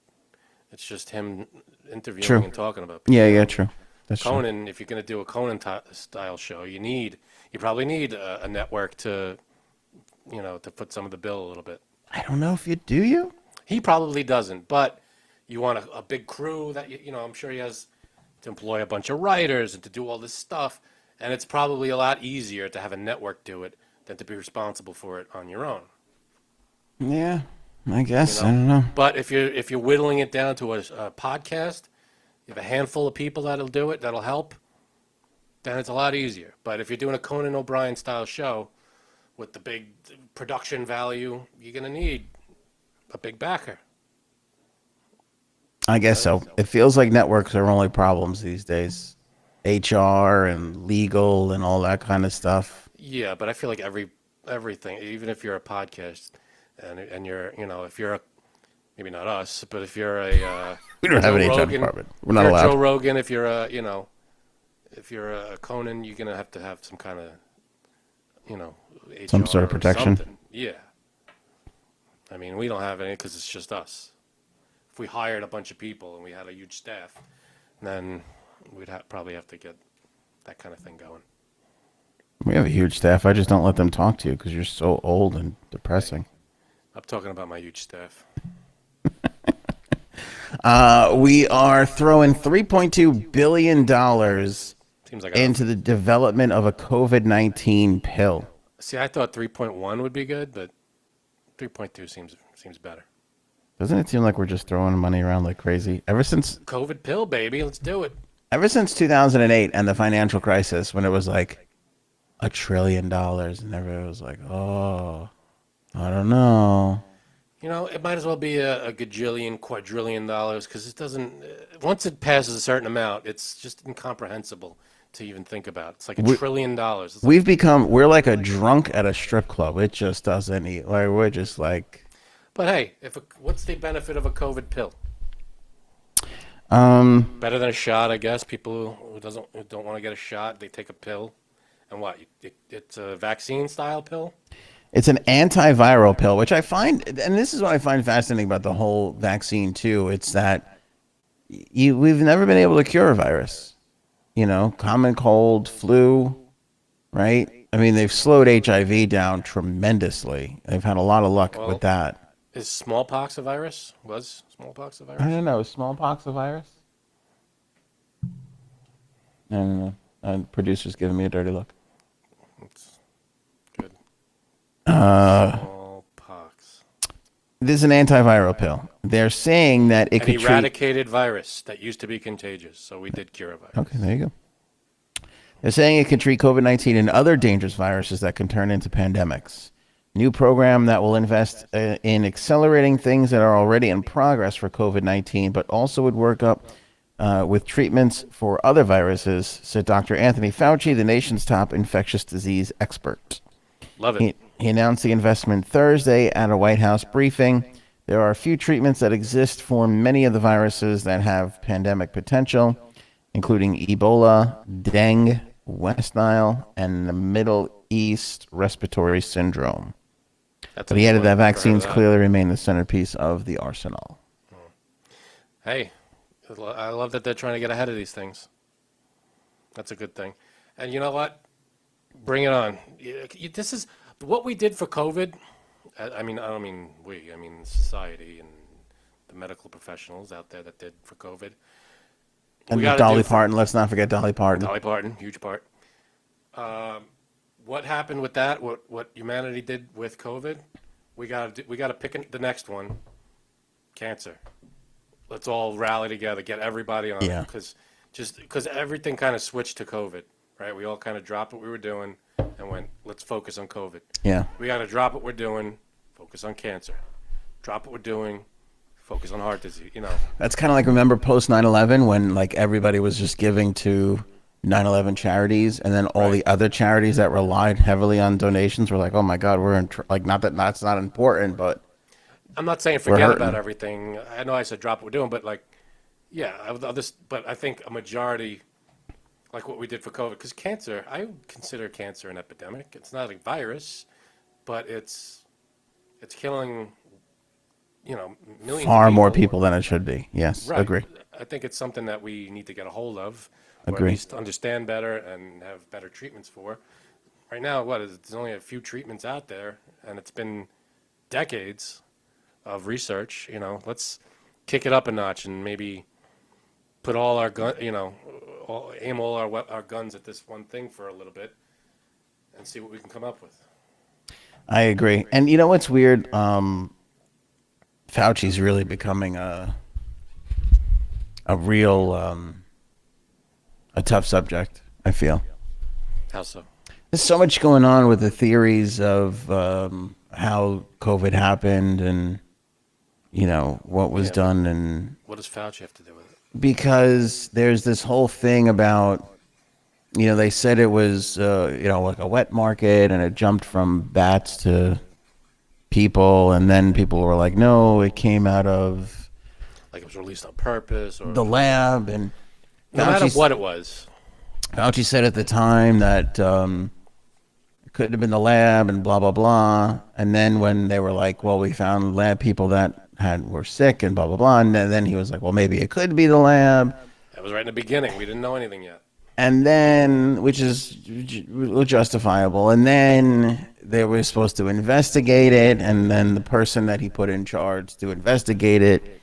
It's just him interviewing True. and talking about people. Yeah, true. That's true. Conan, if you're going to do a Conan style show, you probably need a network to foot some of the bill a little bit. I don't know if you do. He probably doesn't, but you want a big crew that I'm sure he has to employ a bunch of writers and to do all this stuff, and it's probably a lot easier to have a network do it than to be responsible for it on your own. Yeah, I guess. I don't know. But if you're whittling it down to a podcast, you have a handful of people that'll do it, that'll help, then it's a lot easier. But if you're doing a Conan O'Brien style show with the big production value, you're going to need a big backer. I guess so. It feels like networks are only problems these days. HR and legal and all that kind of stuff. Yeah, but I feel like everything, even if you're a podcast and you're, if you're a, maybe not us, but if you're a We don't have Joe an HR Rogan, department. We're if not you're a Joe allowed. Rogan, if you're a, if you're a Conan, you're gonna have to have some kind of, Some HR sort of or protection. something. Yeah. I mean, we don't have any because it's just us. If we hired a bunch of people and we had a huge staff, then we'd probably have to get that kind of thing going. We have a huge staff. I just don't let them talk to you because you're so old and depressing. I'm talking about my huge staff. We are throwing $3.2 billion Seems like into the development of a COVID-19 pill. See, I thought 3.1 would be good, but 3.2 seems better. Doesn't it seem like we're just throwing money around like crazy? COVID pill, baby, let's do it. Ever since 2008 and the financial crisis, when it was like $1 trillion, and everybody was like, "Oh, I don't know." It might as well be a gajillion, quadrillion dollars because it doesn't. Once it passes a certain amount, it's just incomprehensible to even think about. It's like $1 trillion. It's like, We're like a drunk at a strip club. It just doesn't eat. Like we're just like, but hey, what's the benefit of a COVID pill? Better than a shot, I guess. People who don't want to get a shot, they take a pill, and what? It's a vaccine style pill. it's an antiviral pill, which I find, and this is what I find fascinating about the whole vaccine too. It's that we've never been able to cure a virus. Common cold, flu, right? I mean, they've slowed HIV down tremendously. They've had a lot of luck with that. Is smallpox a virus? Was smallpox a virus? I don't know. Is smallpox a virus? I don't know. Producer's giving me a dirty look. It's good. Smallpox. This is an antiviral pill. They're saying that it An could eradicated virus that used to be contagious, so we did cure a virus. Okay, there you go. They're saying it can treat COVID-19 and other dangerous viruses that can turn into pandemics. New program that will invest in accelerating things that are already in progress for COVID-19, but also would work up with treatments for other viruses, said Dr. Anthony Fauci, the nation's top infectious disease expert. Love it. He announced the investment Thursday at a White House briefing. There are a few treatments that exist for many of the viruses that have pandemic potential, including Ebola, dengue, West Nile, and the Middle East respiratory syndrome. But he added that vaccines clearly remain the centerpiece of the arsenal. Hey, I love that they're trying to get ahead of these things. That's a good thing. And you know what? Bring it on. This is what we did for COVID. I don't mean we, I mean society and the medical professionals out there that did for COVID. And Dolly Parton, let's not forget Dolly Parton. Dolly Parton, huge part. What happened with that? What humanity did with COVID? We got to pick the next one. Cancer. Let's all rally together, get everybody on. Yeah. Because everything kind of switched to COVID, right? We all kind of dropped what we were doing and went, let's focus on COVID. Yeah. We got to drop what we're doing, focus on cancer. Drop what we're doing, focus on heart disease. That's kind of like, remember post 9/11 when like everybody was just giving to 9/11 charities, and then all the other charities that relied heavily on donations were like, oh my God, we're in like, not that that's not important, but I'm not saying forget about everything. I know I said drop what we're doing, but like, yeah, but I think a majority, like what we did for COVID, because cancer, I consider cancer an epidemic. It's not a virus, but it's killing, millions. Far more people than it should be. Yes, right. Agree. I think it's something that we need to get a hold of, or Agree. at least understand better and have better treatments for. Right now, there's only a few treatments out there, and it's been decades of research. Let's kick it up a notch and maybe put all our aim all our guns at this one thing for a little bit and see what we can come up with. I agree. And you know what's weird? Fauci's really becoming a real a tough subject, I feel. How so? There's so much going on with the theories of how COVID happened, and what was done. And What does Fauci have to do with it? because there's this whole thing about, they said it was, like a wet market and it jumped from bats to people. And then people were like, no, it came out of Like it was released on purpose, or the lab. And no matter what it was. Fauci said at the time that it could have been the lab and blah, blah, blah. And then when they were like, well, we found lab people that were sick and blah, blah, blah. And then he was like, well, maybe it could be the lab. That was right in the beginning. We didn't know anything yet. And then, which is justifiable. And then they were supposed to investigate it. And then the person that he put in charge to investigate it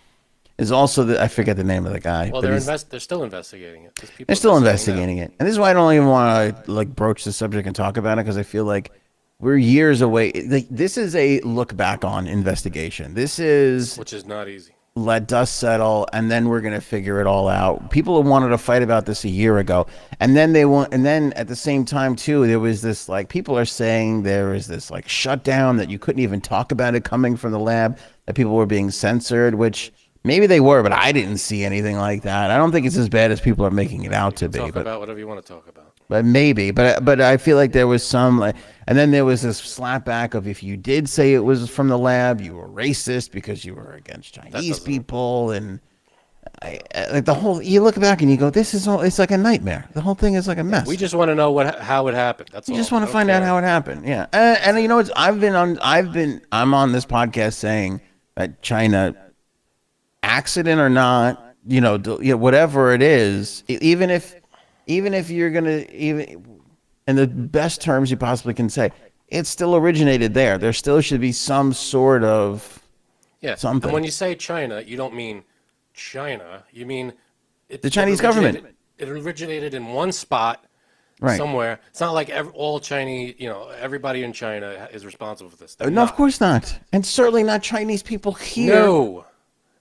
is also I forget the name of the guy. Well, they're still investigating it. They're still investigating it. And this is why I don't even want to like broach the subject and talk about it, because I feel like we're years away. Like, this is a look back on investigation. This is, which is not easy. Let dust settle, and then we're gonna figure it all out. People wanted to fight about this a year ago, and then and then at the same time too, there was this like people are saying there was this like shutdown that you couldn't even talk about it coming from the lab, that people were being censored, which maybe they were, but I didn't see anything like that. I don't think it's as bad as people are making it out to be. Talk about whatever you want to talk about. But maybe, but I feel like there was some like, and then there was this slapback of if you did say it was from the lab, you were racist because you were against Chinese people, and like the whole. You look back and you go, this is all. It's like a nightmare. The whole thing is like a mess. We just want to know how it happened. That's all. You just want to find out how it happened. Yeah, and you know what? I'm on this podcast saying that China, accident or not, whatever it is, even if you're gonna, even in the best terms you possibly can say, it still originated there. There still should be some sort of something. And when you say China, you don't mean China. You mean the Chinese government. It originated in one spot, right, somewhere. It's not like all Chinese. Everybody in China is responsible for this. No, of course not, and certainly not Chinese people here. No,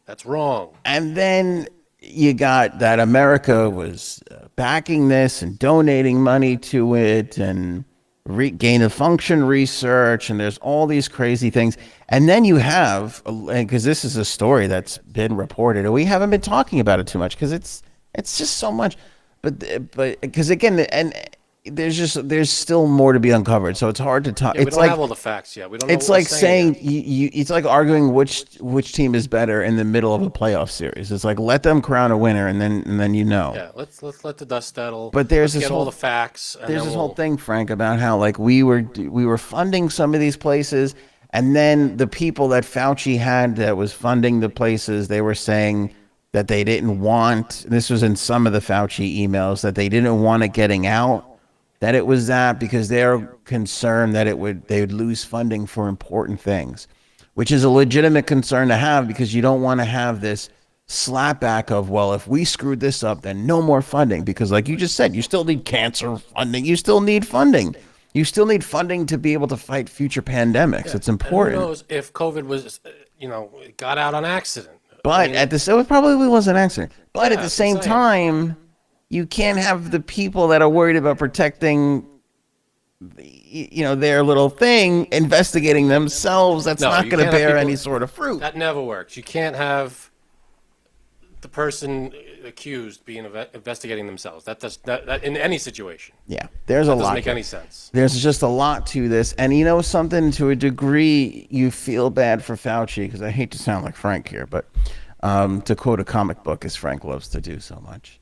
that's wrong. And then you got that America was backing this and donating money to it, and gain of function research, and there's all these crazy things. And then you have, because this is a story that's been reported, and we haven't been talking about it too much because it's just so much. But because again, and there's still more to be uncovered, so it's hard to talk. We don't have all the facts yet. We don't know it's like saying it's like arguing which team is better in the middle of a playoff series. It's like, let them crown a winner, and then Yeah, let's let the dust settle. But there's get all the facts. And there's this whole thing, Frank, about how like we were funding some of these places, and then the people that Fauci had that was funding the places, they were saying that they didn't want. This was in some of the Fauci emails, that they didn't want it getting out. That it was that because they're concerned that they would lose funding for important things, which is a legitimate concern to have, because you don't want to have this slapback of, well, if we screwed this up, then no more funding. Because like you just said, you still need cancer funding. You still need funding. You still need funding to be able to fight future pandemics. Yeah. It's important. And who knows if COVID was, got out on accident. But it probably was an accident. But at the same time, you can't have the people that are worried about protecting, their little thing, investigating themselves. That's not going to bear any sort of fruit. That never works. You can't have the person accused being investigating themselves. That in any situation. Yeah, there's a lot. Doesn't make any sense. There's just a lot to this, and something, to a degree, you feel bad for Fauci, because I hate to sound like Frank here, but to quote a comic book, as Frank loves to do so much.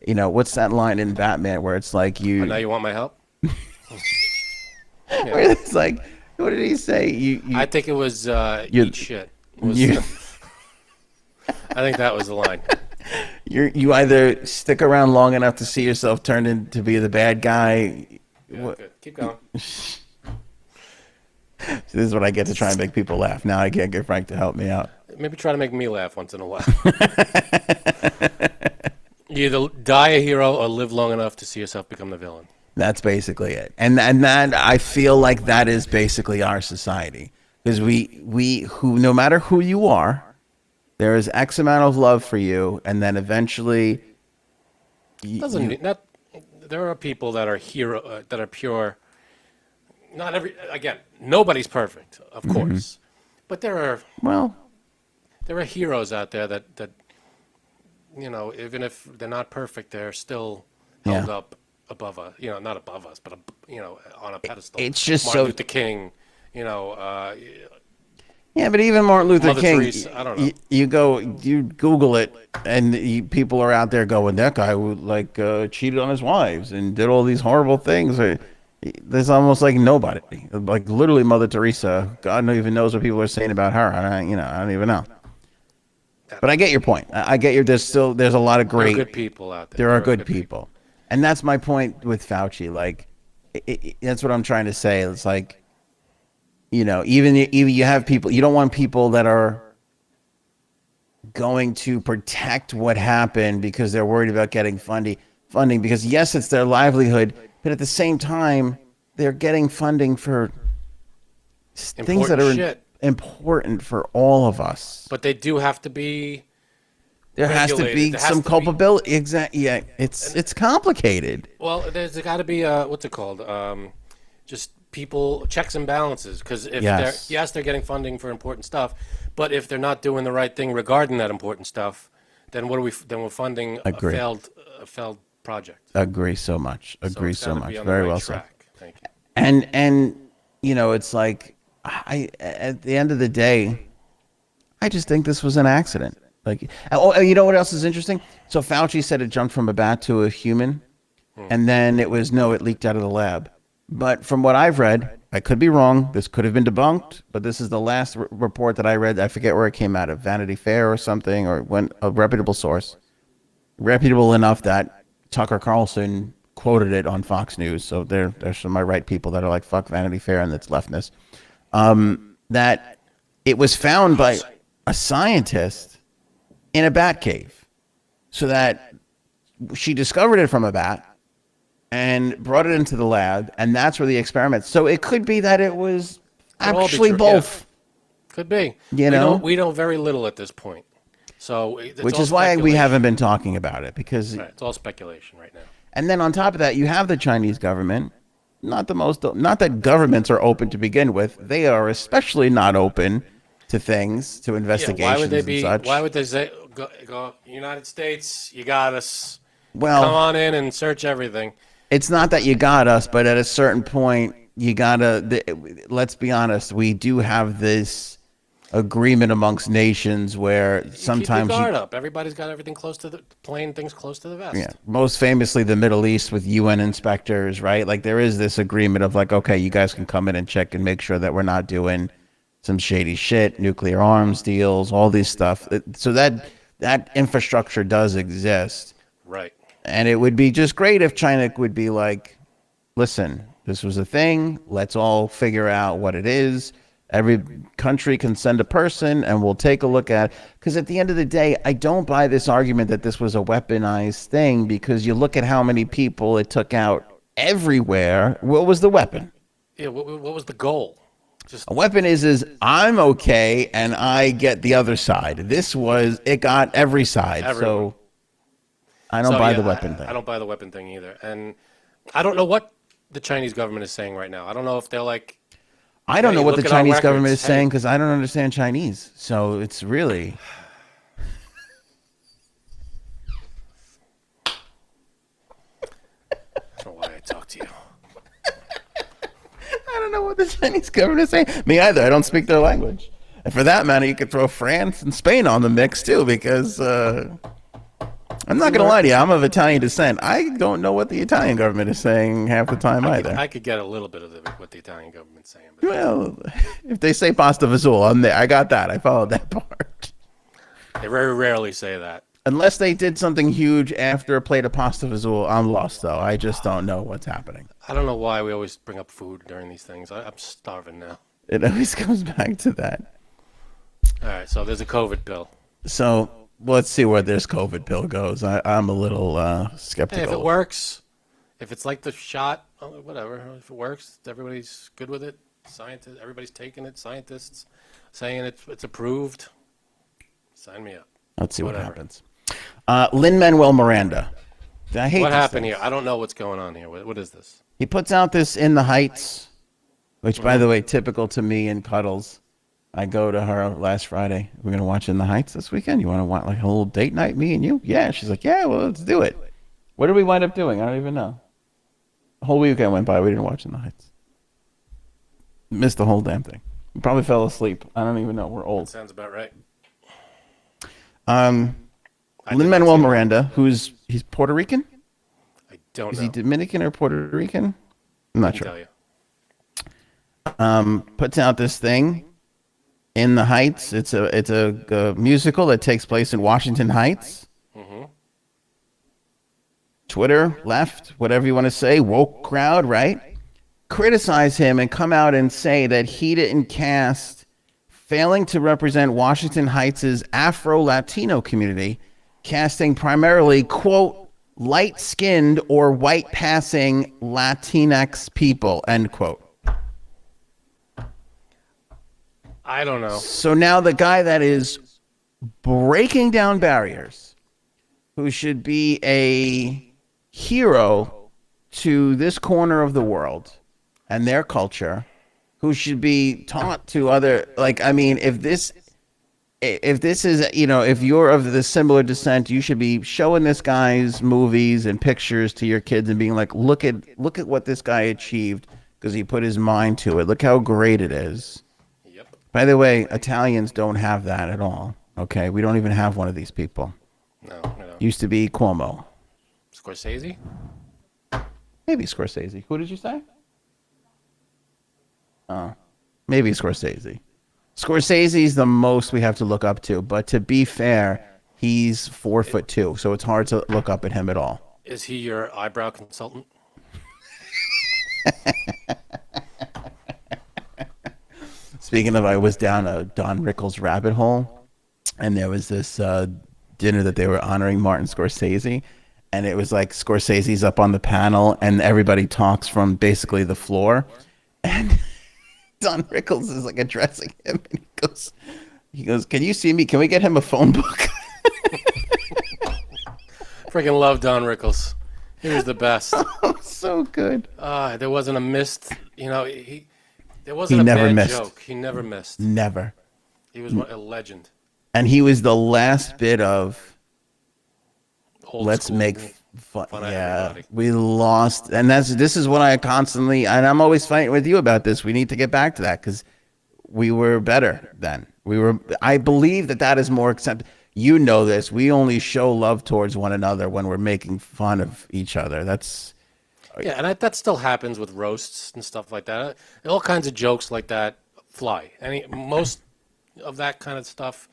What's that line in Batman where it's like now you want my help? Where it's like, what did he say? I think it was eat shit. I think that was the line. You either stick around long enough to see yourself turn into be the bad guy. Yeah, good. Keep going. So this is what I get to try and make people laugh. Now I can't get Frank to help me out. Maybe try to make me laugh once in a while. You either die a hero or live long enough to see yourself become the villain. That's basically it. And that, I feel like that is basically our society. Because who, no matter who you are, there is X amount of love for you, and then eventually there are people that are that are pure. Nobody's perfect, of course. But there are there are heroes out there that even if they're not perfect, they're still held Yeah. up above us. Not above us, but on a pedestal. It's just Martin so. Luther King. You know, Yeah, but even Martin Luther Mother King, Teresa. I don't know. you Google it, and people are out there going, that guy who cheated on his wives and did all these horrible things. There's almost like nobody, like literally Mother Teresa. God even knows what people are saying about her. I don't even know. But I get your point. I get there's a lot of There are great. good people out there. There There are good people, and that's my point with Fauci. Like, that's what I'm trying to say. It's like, even you have people, you don't want people that are going to protect what happened because they're worried about getting funding because yes, it's their livelihood, but at the same time, they're getting funding for things that are important for all of us. But they do have to be. There has to be some culpability. Exactly. Yeah, it's complicated. Well, there's got to be what's it called? Just people checks and balances. Because if they're getting funding for important stuff, but if they're not doing the right thing regarding that important stuff, then what are we? Then we're funding a failed project. Agree so much. Agree so much. Very well said. Thank you. And it's like at the end of the day, I just think this was an accident. Like, you know what else is interesting? So Fauci said it jumped from a bat to a human, and then it leaked out of the lab. But from what I've read, I could be wrong. This could have been debunked, but this is the last report that I read. I forget where it came out of, Vanity Fair or something, or a reputable source, reputable enough that Tucker Carlson quoted it on Fox News. So there's some of my right people that are like, fuck Vanity Fair, and that's leftness. That it was found by a scientist in a bat cave, so that she discovered it from a bat and brought it into the lab, and that's where the experiment. So it could be that it was actually both. Yeah. Could be. We know very little at this point. So which is why we haven't been talking about it, because it's all speculation right now. And then on top of that, you have the Chinese government. Not that governments are open to begin with. They are especially not open to things, to investigations. Why would they be? Such. Why would they say, go United States, you got us. Well, come on in and search everything. It's not that you got us, but at a certain point, you gotta. Let's be honest. We do have this agreement amongst nations where sometimes keep your guard up. Everybody's got everything playing things close to the vest. Yeah. Most famously, the Middle East with UN inspectors, right? Like there is this agreement of like, okay, you guys can come in and check and make sure that we're not doing some shady shit, nuclear arms deals, all these stuff. So that infrastructure does exist. Right. And it would be just great if China would be like, listen, this was a thing. Let's all figure out what it is. Every country can send a person and we'll take a look at, because at the end of the day, I don't buy this argument that this was a weaponized thing, because you look at how many people it took out everywhere. What was the weapon? Yeah. What was the goal? A weapon is I'm okay and I get the other side. It got every side. Everyone. So I don't buy the weapon thing. I don't buy the weapon thing either. And I don't know what the Chinese government is saying right now. I don't know if they're like, I don't know what the Chinese government is saying, because I don't understand Chinese. So it's really. I don't know why I talk to you. I don't know what the Chinese government is saying. Me either. I don't speak their language. And for that matter, you could throw France and Spain on the mix too, because I'm not going to lie to you. I'm of Italian descent. I don't know what the Italian government is saying half the time either. I could get a little bit of what the Italian government's saying. But well, if they say pasta fazool, I'm there. I got that. I followed that part. They very rarely say that. Unless they did something huge after a plate of pasta fazool, I'm lost, though. I just don't know what's happening. I don't know why we always bring up food during these things. I'm starving now. It always comes back to that. All right, so there's a COVID pill. So let's see where this COVID pill goes. I'm a little skeptical. Hey, if it works, if it's like the shot, whatever. If it works, everybody's good with it. Scientists, everybody's taking it. Scientists saying it's approved. Sign me up. Let's see what happens. Lin-Manuel Miranda. I hate what happened here. I don't know what's going on here. What is this? He puts out this In the Heights, which, by the way, typical to me in Cuddles. I go to her last Friday. We're gonna watch In the Heights this weekend. You want to want like a little date night, me and you? Yeah. She's like, yeah, well, let's do it. What did we wind up doing? I don't even know. The whole weekend went by. We didn't watch In the Heights. Missed the whole damn thing. We probably fell asleep. I don't even know. We're old. Sounds about right. I did not Lin-Manuel see it. Miranda, he's Puerto Rican. I don't Is know. he Dominican or Puerto Rican? I'm not I can tell sure. you. Puts out this thing, In the Heights. It's a musical that takes place in Washington Heights. Mm-hmm. Twitter, left, whatever you want to say, woke crowd, right? Criticize him and come out and say that he didn't cast, failing to represent Washington Heights' Afro-Latino community, casting primarily, quote, light-skinned or white-passing Latinx people, end quote. I don't know. So now the guy that is breaking down barriers, who should be a hero to this corner of the world and their culture, who should be taught to other, like, I mean, if this is, you know, if you're of the similar descent, you should be showing this guy's movies and pictures to your kids and being like, look at what this guy achieved because he put his mind to it. Look how great it is. Yep. By the way, Italians don't have that at all. Okay, we don't even have one of these people. No, no. Used to be Cuomo. Scorsese? Maybe Scorsese. Who did you say? Maybe Scorsese. Scorsese's the most we have to look up to, but to be fair, he's 4'2", so it's hard to look up at him at all. Is he your eyebrow consultant? Speaking of, I was down a Don Rickles rabbit hole, and there was this dinner that they were honoring Martin Scorsese, and it was like Scorsese's up on the panel, and everybody talks from basically the floor, and Don Rickles is like addressing him, and he goes, "Can you see me? Can we get him a phone book?" Freaking love Don Rickles. He was the best. Oh, so good. There wasn't a missed, you know, there wasn't a never bad missed. joke. He never missed. Never. He was a legend. And he was the last bit of Old let's school make fun. fun of Yeah, everybody. we lost, and this is what I constantly, and I'm always fighting with you about this. We need to get back to that because we were better then. I believe that is more accepted. You know this. We only show love towards one another when we're making fun of each other. That's Yeah, and that still happens with roasts and stuff like that. All kinds of jokes like that fly. Most of that kind of stuff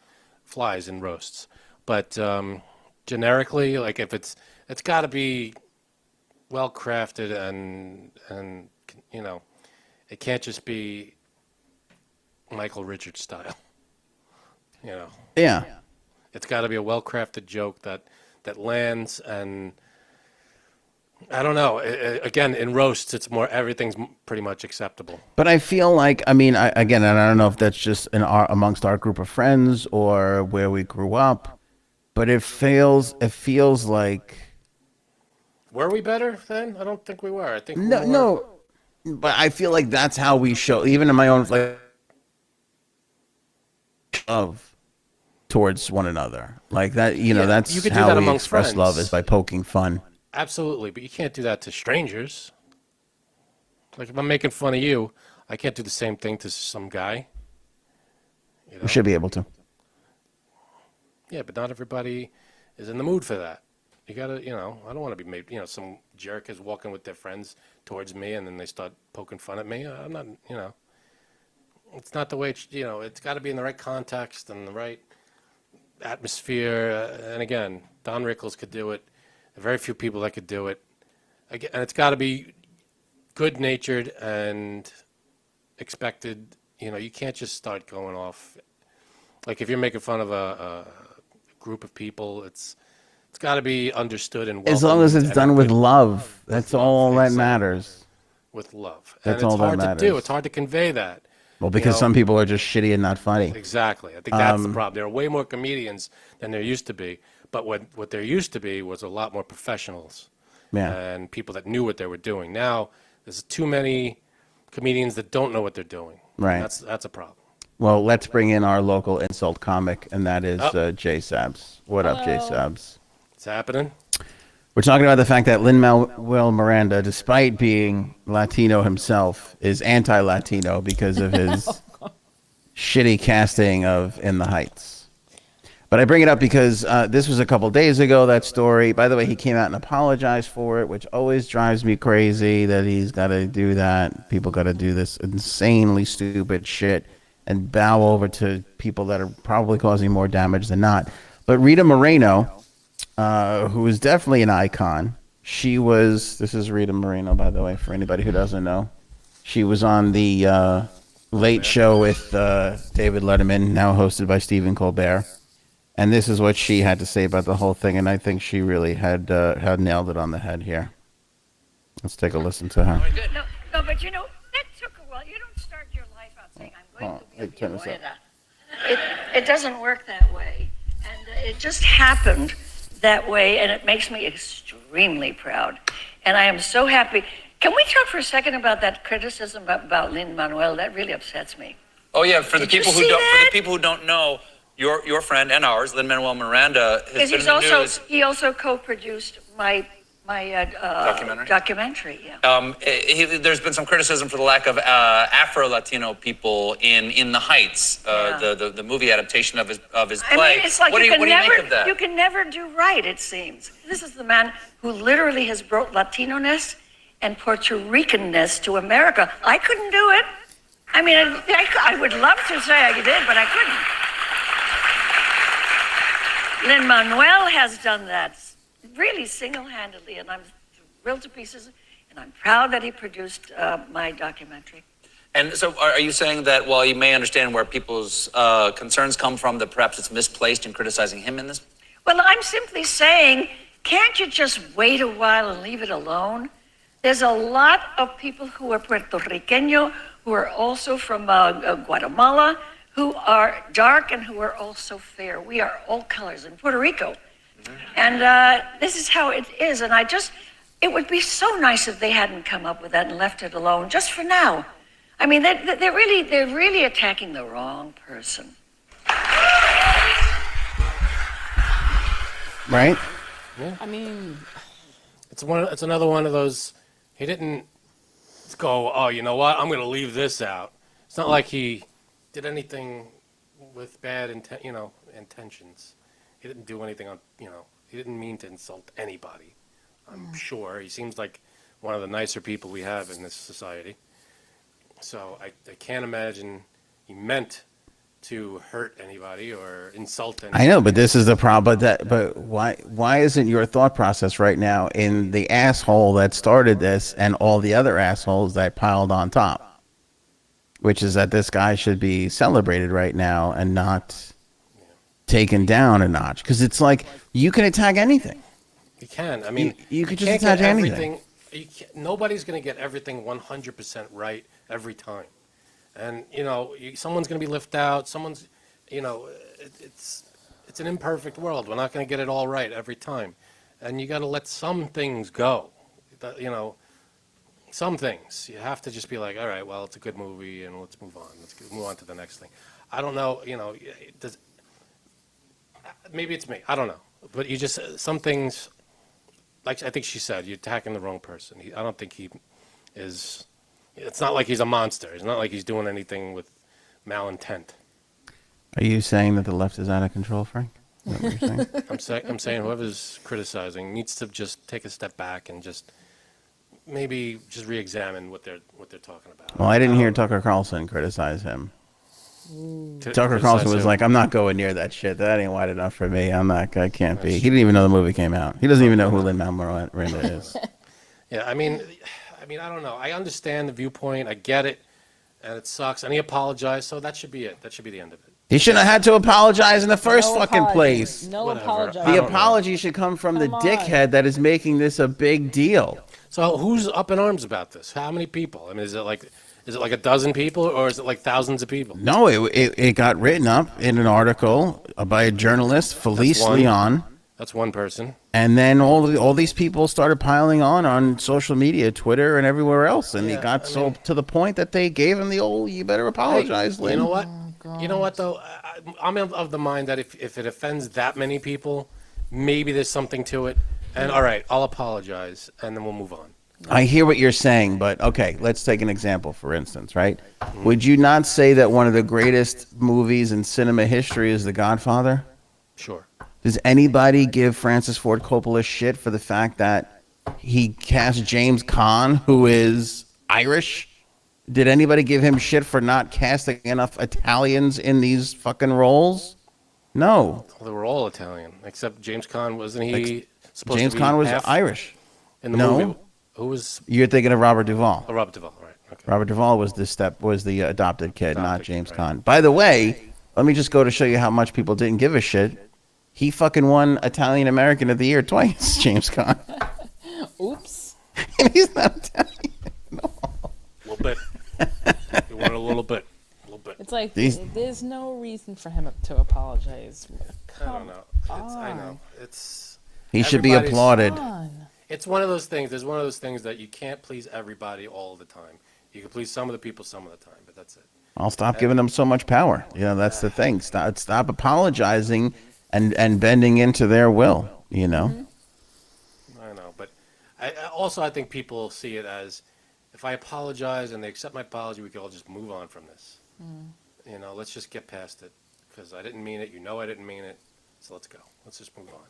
flies in roasts. But generically, like if it's got to be well crafted and you know, it can't just be Michael Richards style. You know, yeah. it's got to be a well crafted joke that lands and. I don't know. Again, in roasts, it's more everything's pretty much acceptable. But I feel like, I mean, again, and I don't know if that's just amongst our group of friends or where we grew up, but it feels like Were we better then? I don't think we were. I think we no, were. no. But I feel like that's how we show, even in my own like love towards one another, like that. You know, Yeah, that's you could do how that we amongst express love friends. is by poking fun. Absolutely, but you can't do that to strangers. Like if I'm making fun of you, I can't do the same thing to some guy. You know? We should be able to. Yeah, but not everybody is in the mood for that. You gotta, you know, I don't want to be made, you know, some jerk is walking with their friends towards me and then they start poking fun at me. I'm not, you know, it's not the way, you know, it's got to be in the right context and the right atmosphere. And again, Don Rickles could do it. There are very few people that could do it. Again, and it's got to be good-natured and expected. You know, you can't just start going off. Like if you're making fun of a group of people, it's got to be understood and As long as welcomed it's done with and love, that's love, all that exactly. matters. with love. That's And all it's that hard to do. matters. It's hard to convey that. Well, because know, some people are just shitty and not funny. Exactly. I think that's the problem. There are way more comedians than there used to be. But what there used to be was a lot more professionals Yeah. and people that knew what they were doing. Now, there's too many comedians that don't know what they're doing. Right. And that's a problem. Well, let's bring in our local insult comic, and that is Oh. Jay Sabs. What up, Jay Sabs? It's happening. We're talking about the fact that Lin-Manuel Miranda, despite being Latino himself, is anti-Latino because of his shitty casting of In the Heights. But I bring it up because this was a couple days ago, that story. By the way, he came out and apologized for it, which always drives me crazy that he's got to do that. People got to do this insanely stupid shit and bow over to people that are probably causing more damage than not. But Rita Moreno, who is definitely an icon, this is Rita Moreno, by the way, for anybody who doesn't know. She was on the Late Show with David Letterman, now hosted by Stephen Colbert. And this is what she had to say about the whole thing, and I think she really had nailed it on the head here. Let's take a listen to her. No, but you know, that took a while. You don't start your life out saying, I'm going to be a lawyer. It doesn't work that way. And it just happened that way, and it makes me extremely proud. And I am so happy. Can we talk for a second about that criticism about Lin-Manuel? That really upsets me. Oh yeah, for the people who don't know, your friend and ours, Lin-Manuel Miranda, has been in the news. He also co-produced my documentary. Yeah. There's been some criticism for the lack of Afro-Latino people in the Heights, the movie adaptation of his play. I mean, it's like what do you make of that? You can never do right, it seems. This is the man who literally has brought Latino-ness and Puerto Rican-ness to America. I couldn't do it. I mean, I would love to say I did, but I couldn't. Lin-Manuel has done that really single-handedly, and I'm thrilled to pieces, and I'm proud that he produced my documentary. And so are you saying that while you may understand where people's concerns come from, that perhaps it's misplaced in criticizing him in this? Well, I'm simply saying, can't you just wait a while and leave it alone? There's a lot of people who are Puerto Riqueño, who are also from Guatemala, who are dark and who are also fair. We are all colors in Puerto Rico. And this is how it is. And it would be so nice if they hadn't come up with that and left it alone just for now. I mean, they're really attacking the wrong person. Right? Yeah. I mean, It's another one of those. He didn't go, oh, you know what? I'm going to leave this out. It's not like he did anything with bad intentions. He didn't do anything he didn't mean to insult anybody. I'm sure. He seems like one of the nicer people we have in this society. So I can't imagine he meant to hurt anybody or insult anybody. I know, but this is the problem. But why isn't your thought process right now in the asshole that started this and all the other assholes that piled on top? Which is that this guy should be celebrated right now and not taken down a notch. Because it's like, you can attack anything. You can. I mean, you could just can't attack get anything. Nobody's going to get everything 100% right every time. And, someone's going to be left out. Someone's, it's an imperfect world. We're not going to get it all right every time. And you got to let some things go. Some things. You have to just be like, all right, well, it's a good movie, and let's move on. Let's move on to the next thing. I don't know, maybe it's me. I don't know. But some things, like I think she said, you're attacking the wrong person. I don't think he is. It's not like he's a monster. It's not like he's doing anything with malintent. Are you saying that the left is out of control, Frank? Is that what you're saying? I'm saying whoever's criticizing needs to just take a step back and maybe just re-examine what they're talking about. Well, I didn't hear Tucker Carlson criticize him. Tucker Carlson was like, I'm not going near that shit. That ain't wide enough for me. I can't be. He didn't even know the movie came out. He doesn't even know who Lin-Manuel Miranda is. Yeah, I mean, I don't know. I understand the viewpoint. I get it. And it sucks. And he apologized, so that should be it. That should be the end of it. He shouldn't have had to apologize in the first fucking place. No Whatever. apology. The apology should come from the dickhead that is making this a big deal. So who's up in arms about this? How many people? I mean, is it like a dozen people, or is it like thousands of people? No, it got written up in an article by a journalist, Felice Leon. That's one person. And then all these people started piling on social media, Twitter and everywhere else. And it got to the point that they gave him the old, you better apologize, Hey, Lynn. you know what? God. You know what though? I'm of the mind that if it offends that many people, maybe there's something to it. And all right, I'll apologize, and then we'll move on. I hear what you're saying, but okay, let's take an example, for instance, right? Would you not say that one of the greatest movies in cinema history is The Godfather? Sure. Does anybody give Francis Ford Coppola shit for the fact that he cast James Caan, who is Irish? Did anybody give him shit for not casting enough Italians in these fucking roles? No. Well, they were all Italian, except James Caan. Wasn't he supposed James to be Caan was half Irish. in the No. movie? Who was? You're thinking of Robert Duvall. Oh, Robert Duvall, right? Okay. Robert Duvall was the adopted kid, not Adopted kid, James right. Caan. By the way, let me just go to show you how much people didn't give a shit. He fucking won Italian American of the Year twice, James Caan. Oops. And he's not Italian. A little bit. You want a little bit. A little bit. It's like These- there's no reason for him to apologize. I don't know. I know. It's. He should be Everybody's- applauded. It's one of those things. There's one of those things that you can't please everybody all the time. You can please some of the people some of the time, but that's it. I'll stop giving them so much power. You know, that's the thing. Stop apologizing and bending into their will, you know? I know, but I think people see it as if I apologize and they accept my apology, we can all just move on from this. You know, let's just get past it because I didn't mean it. You know, I didn't mean it. So let's go. Let's just move on.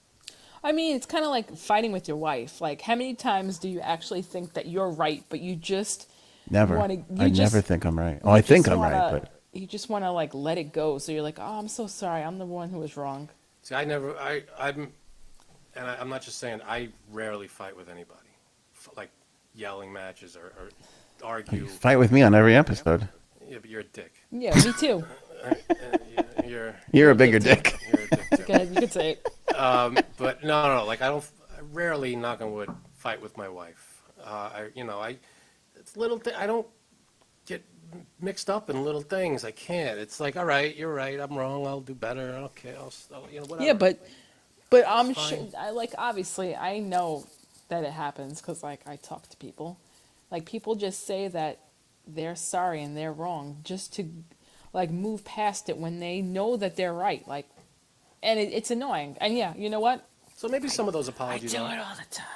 I mean, it's kind of like fighting with your wife. Like, how many times do you actually think that you're right, but you just Never. I never think I'm right. Oh, I think I'm right, but you just want to like let it go. So you're like, oh, I'm so sorry. I'm the one who was wrong. See, I'm not just saying, I rarely fight with anybody, like yelling matches or argue. you fight with me on every episode. Yeah, but you're a dick. Yeah, me too. You're a bigger dick. You're a dick too. Go ahead, you could say it. But no, like I rarely, knock on wood, fight with my wife. It's little thing. I don't get mixed up in little things. I can't. It's like, all right, you're right. I'm wrong. I'll do better. Okay, whatever. Yeah, but I'm It's sure. fine. Obviously, I know that it happens because like I talk to people. Like people just say that they're sorry and they're wrong just to like move past it when they know that they're right. Like, and it's annoying. And yeah, you know what? So maybe some of those I apologies. do it all the time.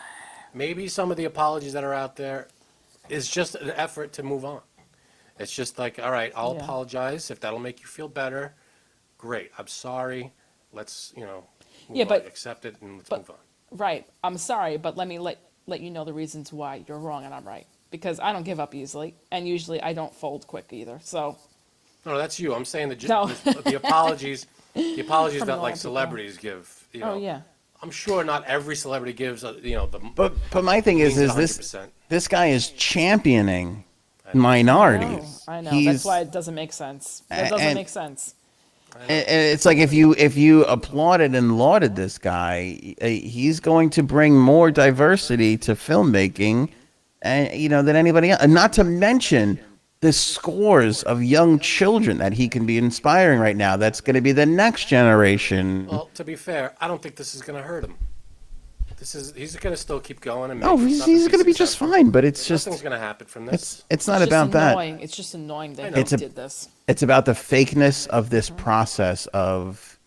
Maybe some of the apologies that are out there is just an effort to move on. It's just like, all right, I'll Yeah. apologize if that'll make you feel better. Great, I'm sorry. Let's move Yeah, on. but- Accept it and let's but- move on. Right. I'm sorry, but let me let you know the reasons why you're wrong and I'm right. Because I don't give up easily, and usually I don't fold quick either. So No, that's you. I'm saying No. the apologies, the apologies From that normal like people. celebrities give. oh yeah. I'm sure not every celebrity gives. The But my thing is means this 100%. this guy is championing minorities. I know. He's, That's why it doesn't make sense. That doesn't and- make sense. and it's like if you applauded and lauded this guy, he's going to bring more diversity to filmmaking, and than anybody else. And not to mention the scores of young children that he can be inspiring right now. That's going to be the next generation. Well, to be fair, I don't think this is going to hurt him. He's going to still keep going and No, make he's stuff and going to be just successful. fine. But it's just Nothing's going to happen from this. it's not It's just about that. annoying. It's just annoying that know. he did this. It's about the fakeness of this process of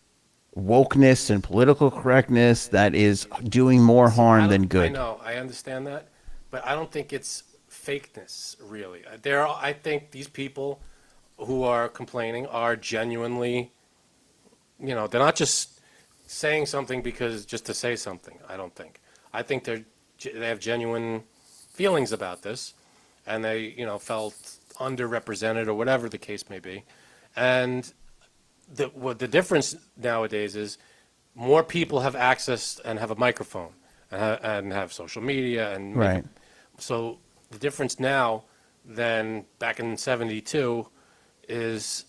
wokeness and political correctness that is doing more I harm don't- than I good. know, I understand that, but I don't think it's fakeness, really. I think these people who are complaining are genuinely, they're not just saying something just to say something, I don't think. I think they have genuine feelings about this, and they, felt underrepresented or whatever the case may be. And the difference nowadays is more people have access and have a microphone and have social media and Right. so the difference now than back in '72 is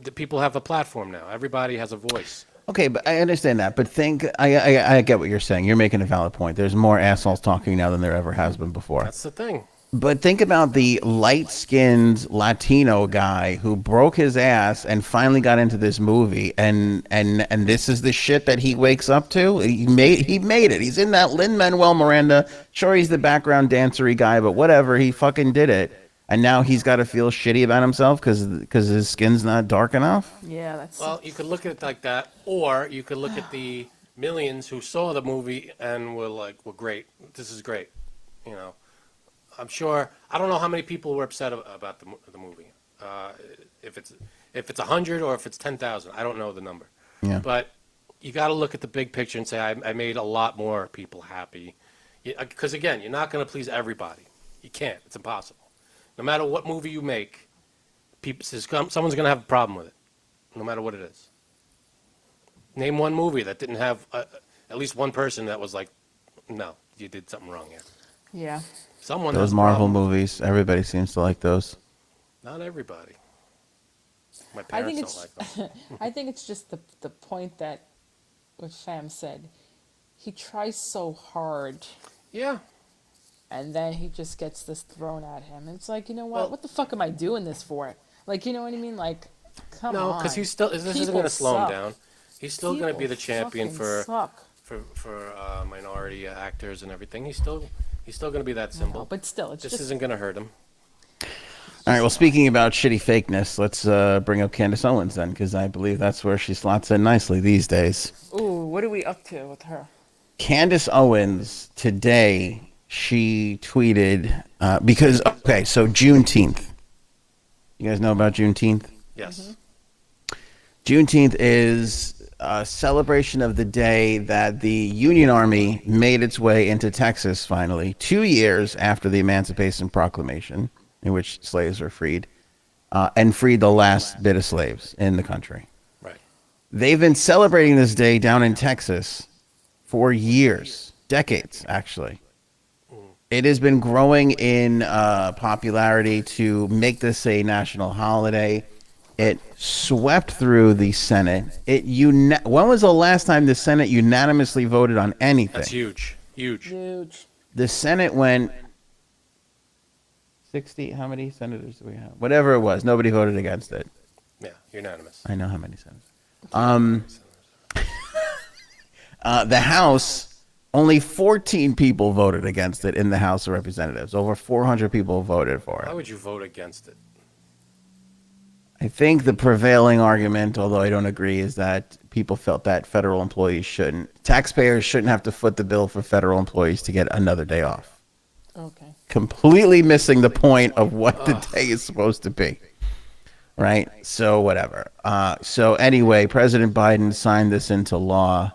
the people have a platform now. Everybody has a voice. Okay, but I understand that. But I get what you're saying. You're making a valid point. There's more assholes talking now than there ever has been before. That's the thing. But think about the light-skinned Latino guy who broke his ass and finally got into this movie, and this is the shit that he wakes up to. He made it. He's in that Lin-Manuel Miranda. Sure, he's the background dancery guy, but whatever. He fucking did it. and now he's got to feel shitty about himself because his skin's not dark enough. Yeah, that's Well, you could look at it like that, or you could look at the millions who saw the movie and were like, "Well, great, this is great." You know, I'm sure. I don't know how many people were upset about the movie. If it's 100 or if it's 10,000, I don't know the number. Yeah. But you got to look at the big picture and say, I made a lot more people happy. Because again, you're not going to please everybody. You can't. It's impossible. No matter what movie you make, someone's going to have a problem with it, no matter what it is. Name one movie that didn't have at least one person that was like, no, you did something wrong here. yeah. Someone Those has a Marvel problem. movies, everybody seems to like those. Not everybody. My I parents think don't like them. I think it's just the point that what Sam said. He tries so hard, Yeah. and then he just gets this thrown at him. It's like, you know what? Well- What the fuck am I doing this for? Like, you know what I mean? Like, come No, on. because this isn't People going to slow him suck. down. He's still going to be People the champion fucking suck. for minority actors and everything. He's still going to be that symbol. But still, it's This just isn't going to hurt him. All right. Well, speaking about shitty fakeness, let's bring up Candace Owens then, because I believe that's where she slots in nicely these days. ooh, what are we up to with her? Candace Owens today, she tweeted because so Juneteenth. You guys know about Juneteenth? Yes. Juneteenth is a celebration of the day that the Union Army made its way into Texas finally, 2 years after the Emancipation Proclamation, in which slaves were freed, and freed the last bit of slaves in the country. Right. They've been celebrating this day down in Texas for years, decades, actually. It has been growing in popularity to make this a national holiday. It swept through the Senate. When was the last time the Senate unanimously voted on anything? That's huge. Huge. Huge. The Senate went 60. How many senators do we have? Whatever it was, nobody voted against it. Yeah, unanimous. I know how many senators. The House, only 14 people voted against it in the House of Representatives. Over 400 people voted for Why it. would you vote against it? I think the prevailing argument, although I don't agree, is that people felt that federal employees taxpayers shouldn't have to foot the bill for federal employees to get another day off. Okay. Completely missing the point of what the day is supposed to be. Right? So whatever. So anyway, President Biden signed this into law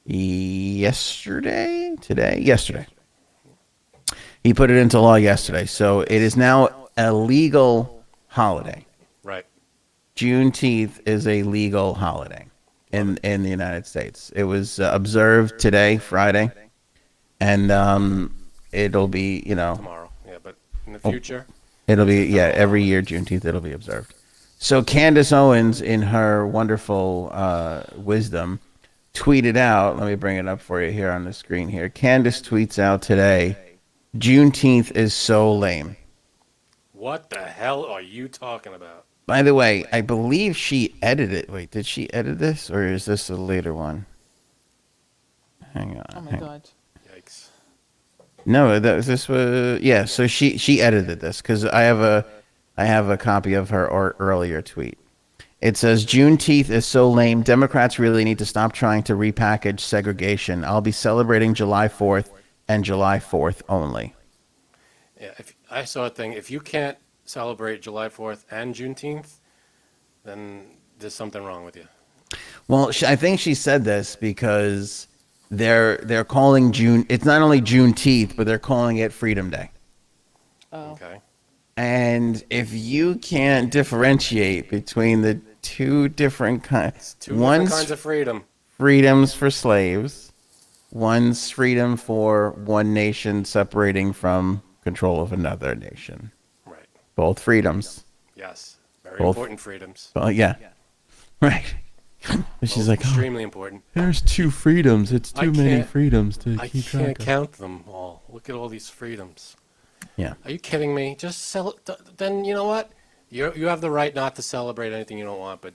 yesterday. He put it into law yesterday. So it is now a legal holiday. Right. Juneteenth is a legal holiday in the United States. It was observed today, Friday, and it'll be, Tomorrow. Yeah, but in the future, it'll be, every year Juneteenth it'll be observed. So Candace Owens, in her wonderful wisdom, tweeted out, let me bring it up for you here on the screen here. Candace tweets out today, Juneteenth is so lame. what the hell are you talking about? By the way, I believe she edited. Wait, did she edit this, or is this a later one? Hang on. Oh my god. Yikes. No, this was So she edited this because I have a copy of her earlier tweet. It says Juneteenth is so lame. Democrats really need to stop trying to repackage segregation. I'll be celebrating July 4th and July 4th only. Yeah, I saw a thing. If you can't celebrate July 4th and Juneteenth, then there's something wrong with you. Well, I think she said this because they're calling June. It's not only Juneteenth, but they're calling it Freedom Day. Oh. Okay. And if you can't differentiate between the two different kinds, Two different kinds of freedom. freedoms for slaves, one's freedom for one nation separating from control of another nation. Right. Both freedoms. Yes. Very Both. important freedoms. Well, yeah. Right. And she's Both like, oh, extremely important. there's two freedoms. It's I too many can't- freedoms to I keep can't track of. count them all. Look at all these freedoms. Yeah. Are you kidding me? Just then you know what? You have the right not to celebrate anything you don't want, but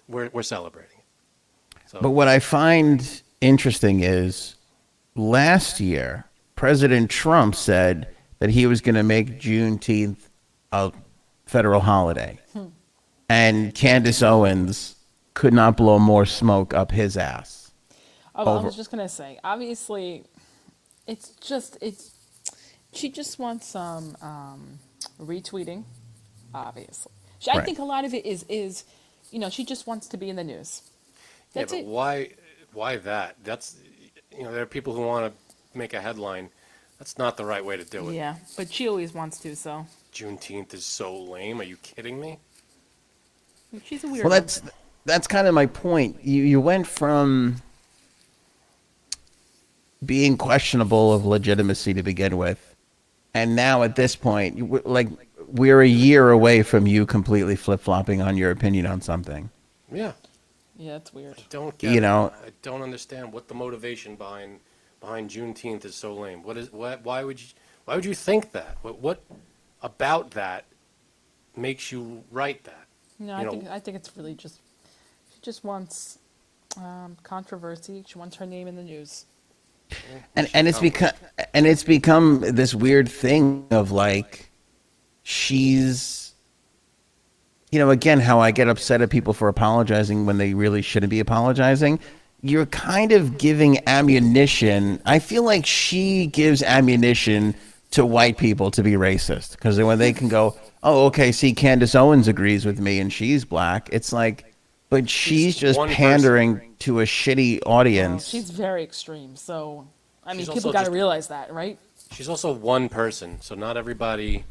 we're celebrating it. So But what I find interesting is last year, President Trump said that he was going to make Juneteenth a federal holiday. And Candace Owens could not blow more smoke up his ass. Oh, I was just gonna say, obviously, she just wants some retweeting. Obviously, I Right. think a lot of it is, she just wants to be in the news. That's but it. why that? That's, there are people who want to make a headline. That's not the right way to do it. Yeah, but she always wants to. So Juneteenth is so lame. Are you kidding me? she's a weird Well, one. that's kind of my point. You went from being questionable of legitimacy to begin with, and now at this point, we're a year away from you completely flip-flopping on your opinion on something. Yeah. Yeah, that's weird. Don't get You it. know- I don't understand what the motivation behind Juneteenth is so lame. Why would you think that? What about that makes you write that? No, I think it's really just she just wants controversy. She wants her name in the news. And it's become this weird thing of like she's again, how I get upset at people for apologizing when they really shouldn't be apologizing. You're kind of giving ammunition. I feel like she gives ammunition to white people to be racist, because when they can go, oh, okay, see, Candace Owens agrees with me and she's black. It's like, but she's just one pandering to a shitty audience. She's very extreme. So I mean, She's people also got to just- realize that, right? She's also one person, so not everybody.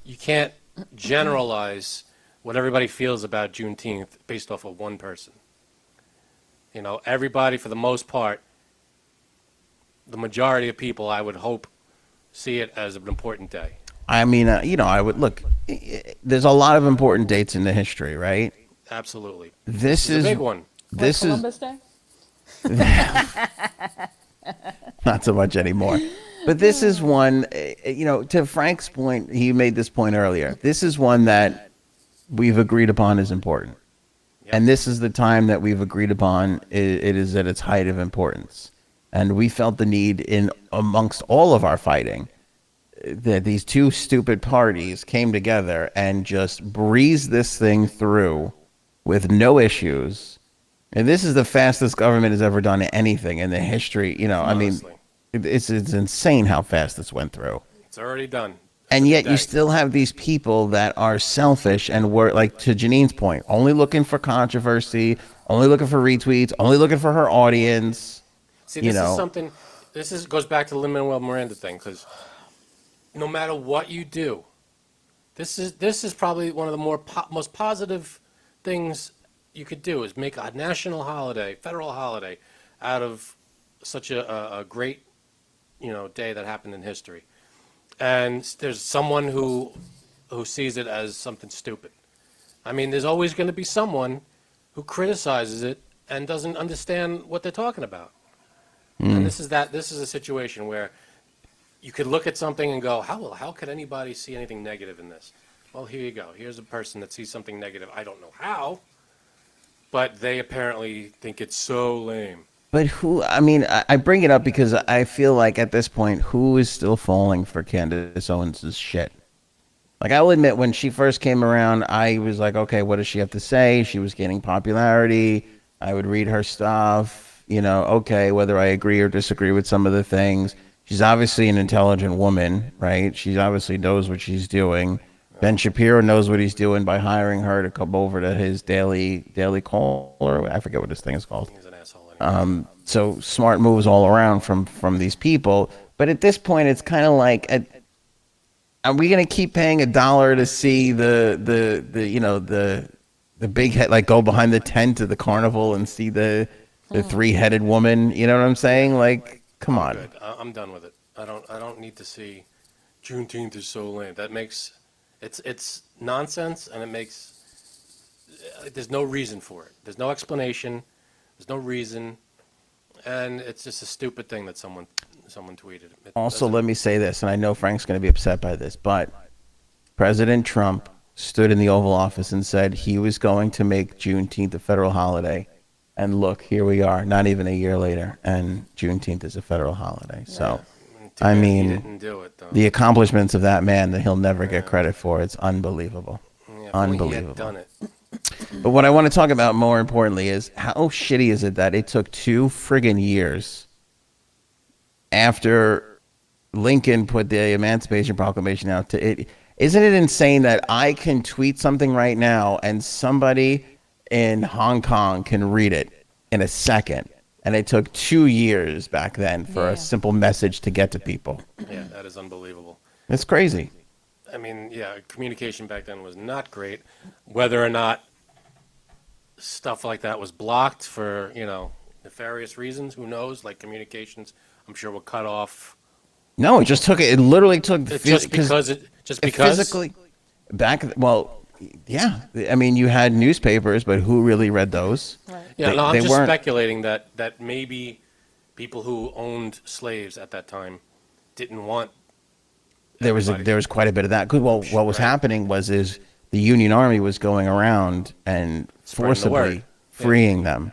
You can't generalize what everybody feels about Juneteenth based off of one person. Everybody, for the most part, the majority of people, I would hope, see it as an important day. I mean, I would look. There's a lot of important dates in the history, right? Absolutely. This It's is a big one. This Like is Columbus Day. not so much anymore. But this is one, to Frank's point, he made this point earlier. This is one that we've agreed upon is important. Yep. And this is the time that we've agreed upon it is at its height of importance. And we felt the need in amongst all of our fighting that these two stupid parties came together and just breezed this thing through with no issues. And this is the fastest government has ever done anything in the history. I mean, Honestly. it's insane how fast this went through. It's already done. And yet you Day. still have these people that are selfish and were, like, to Janine's point, only looking for controversy, only looking for retweets, only looking for her audience. See, you this know. is something. Goes back to the Lin-Manuel Miranda thing, because no matter what you do, this is probably one of the most positive things you could do, is make a national holiday, federal holiday, out of such a great, day that happened in history. And there's someone who sees it as something stupid. I mean, there's always going to be someone who criticizes it and doesn't understand what they're talking about. And this is a situation where you could look at something and go, how could anybody see anything negative in this? Well, here you go. Here's a person that sees something negative. I don't know how, but they apparently think it's so lame. But I bring it up because I feel like at this point, who is still falling for Candace Owens' shit? Like, I will admit, when she first came around, I was like, okay, what does she have to say? She was gaining popularity. I would read her stuff, okay, whether I agree or disagree with some of the things. She's obviously an intelligent woman, right? She obviously knows what she's doing. Ben Shapiro knows what he's doing by hiring her to come over to his daily call, or I forget what this thing is called. He's an asshole anyway. So smart moves all around from these people. But at this point, it's kind of like, are we going to keep paying $1 to see the big head, like, go behind the tent of the carnival and see the 3-headed woman? You know what I'm saying? Like, come on. Good. I'm done with it. I don't need to see Juneteenth is so lame. That makes it's nonsense, and it makes there's no reason for it. There's no explanation. There's no reason, and it's just a stupid thing that someone tweeted. Also, let me say this, and I know Frank's going to be upset by this, but President Trump stood in the Oval Office and said he was going to make Juneteenth a federal holiday. And look, here we are, not even a year later, and Juneteenth is a federal holiday. So, I He mean, didn't do it though. the accomplishments of that man that he'll never get credit for. It's unbelievable. Yeah, if only he Unbelievable. had done it. But what I want to talk about more importantly is how shitty is it that it took 2 friggin' years after Lincoln put the Emancipation Proclamation out to it. Isn't it insane that I can tweet something right now and somebody in Hong Kong can read it in a second? And it took 2 years back then for Yeah. a simple message to get to people. Yeah, that is unbelievable. It's crazy. I mean, yeah, communication back then was not great. Whether or not stuff like that was blocked for, nefarious reasons, who knows? Like communications, I'm sure were cut off. No, it just took it. It literally took Just because. physically back. Well, yeah. I mean, you had newspapers, but who really read those? Right. Yeah, They- no, I'm they just weren't- speculating that maybe people who owned slaves at that time didn't want. There was everybody. there was quite a bit of that. 'Cause, well, what was Right. happening was the Union Army was going around and Spreading the word. forcibly freeing them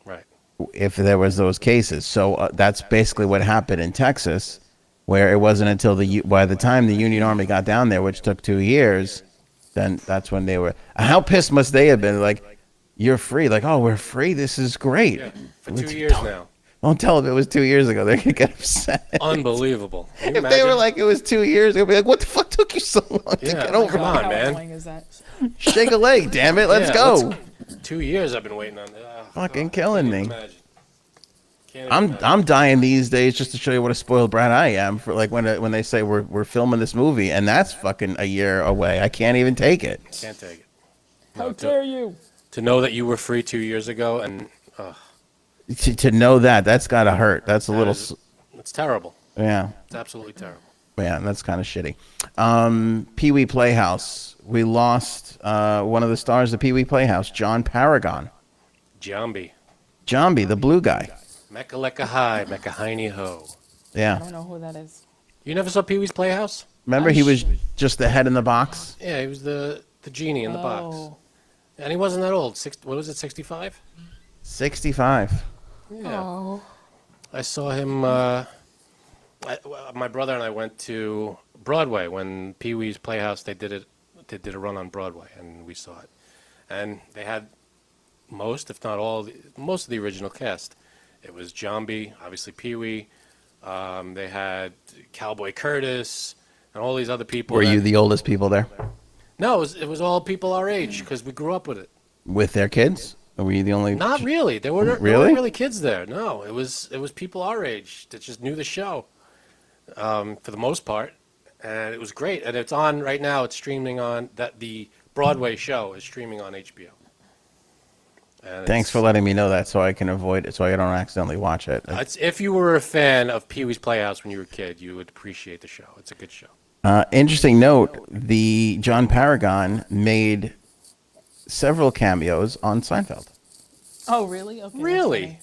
Right. if there was those cases. So that's basically what happened in Texas, where it wasn't until by the time the Union Army got down there, which took 2 years, then that's when they were. How pissed must they have been? Like, you're free. Like, oh, we're free. This is great. Yeah, for Let's- 2 years now. Don't tell them it was 2 years ago. They're gonna get upset. Unbelievable. Can you If they were imagine? like it was 2 years, they'd be like, "What the fuck took you so long to Yeah. get Oh, over?" come on, How man. annoying is that? Shake a leg, damn it. Let's Yeah, go. 2 years I've been waiting on. Fucking God, killing can't even me. imagine. Can't even I'm imagine. I'm dying these days just to show you what a spoiled brat I am for like when they say we're filming this movie and that's fucking a year away. I can't even take it. Can't take it. How No, dare you? To know that you were free 2 years ago and To know that's gotta hurt. That's a little it's terrible. yeah. It's absolutely terrible. Yeah, that's kind of shitty. Pee Wee Playhouse. We lost one of the stars of Pee Wee Playhouse, John Paragon. Jambi. Jambi, the blue guy. Mecca lecca hi, Mecca hiney ho. I Yeah. don't know who that is. You never saw Pee Wee's Playhouse? Remember he was just the head in the box? Yeah, he was the genie in the box. Oh. And he wasn't that old. What was it, 65? 65. Yeah. Oh. I saw him. My brother and I went to Broadway when Pee Wee's Playhouse. They did a run on Broadway, and we saw it. And they had most, if not all, most of the original cast. It was Jambi, obviously Pee Wee. They had Cowboy Curtis and all these other people. Were you the oldest people there No, it was all people our age because we grew up with it. with their kids? Or were you the only? Not really. There weren't Really? really kids there. No, it was people our age that just knew the show, for the most part, and it was great. And it's on right now. It's streaming on the Broadway show is streaming on HBO. And Thanks for letting me know that so I can avoid it, so I don't accidentally watch it. If you were a fan of Pee Wee's Playhouse when you were a kid, you would appreciate the show. It's a good show. Interesting note: the John Paragon made several cameos on Seinfeld. Oh, really? Okay. that's Really? funny.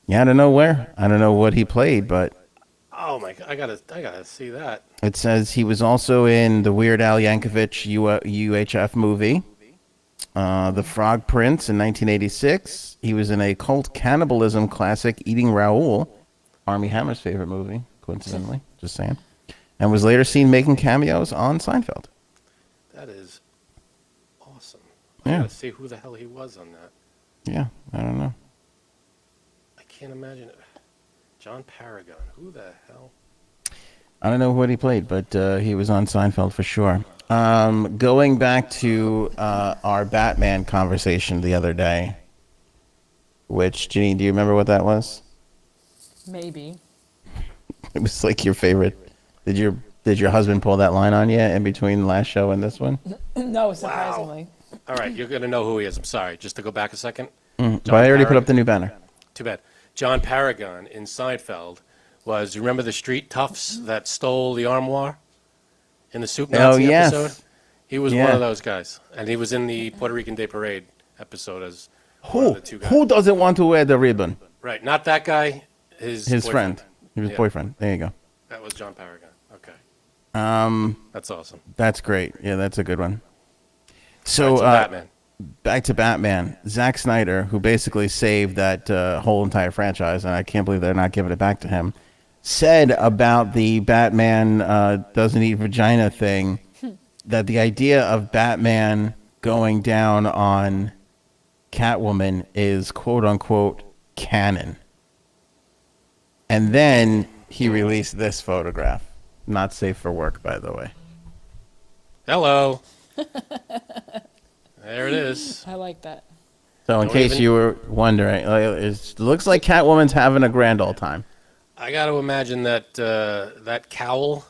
Yeah, I don't know where. I don't know what he played, but Oh my God, I gotta see that. it says he was also in the Weird Al Yankovic UHF movie, The Frog Prince in 1986. He was in a cult cannibalism classic, Eating Raoul, Armie Hammer's favorite movie, coincidentally, just saying, and was later seen making cameos on Seinfeld. That is awesome. Yeah. I gotta see who the hell he was on that. Yeah, I don't know. I can't imagine it. John Paragon. Who the hell? I don't know what he played, but he was on Seinfeld for sure. Going back to our Batman conversation the other day, which, Janine, do you remember what that was? Maybe. It was like your favorite. Did your husband pull that line on you in between the last show and this one? No, surprisingly. All right, you're gonna know who he is. I'm sorry. Just to go back a second. But I already put up the new banner. Too bad. John Paragon in Seinfeld was. You remember the street toughs that stole the armoire in the Soup Nazi yes. episode? He was one Yeah. of those guys, and he was in the Puerto Rican Day Parade episode as one of the two guys. Who doesn't want to wear the ribbon? Right, not that guy. His Friend. His Yeah. boyfriend. There you go. That was John Paragon. Okay, that's awesome. That's great. Yeah, that's a good one. Back So to Batman. back to Batman. Zack Snyder, who basically saved that whole entire franchise, and I can't believe they're not giving it back to him, said about the Batman doesn't eat vagina thing that the idea of Batman going down on Catwoman is quote unquote canon. And then he released this photograph. Not safe for work, by the way. Hello. There it is. I like that. So in case you were wondering, it looks like Catwoman's having a grand old time. I got to imagine that that cowl,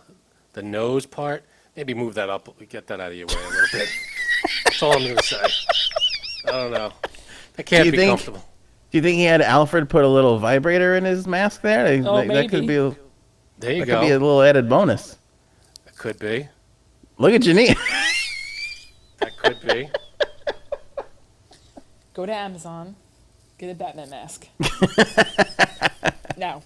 the nose part, maybe move that up. Get that out of your way a little bit. That's all I'm going to say. I don't know. That can't be comfortable. Do you think he had Alfred put a little vibrator in his mask there? Maybe. That could be. There you that go. could be a little added bonus. That could be. Look at Janine. That could be. Go to Amazon, get a Batman mask. Now.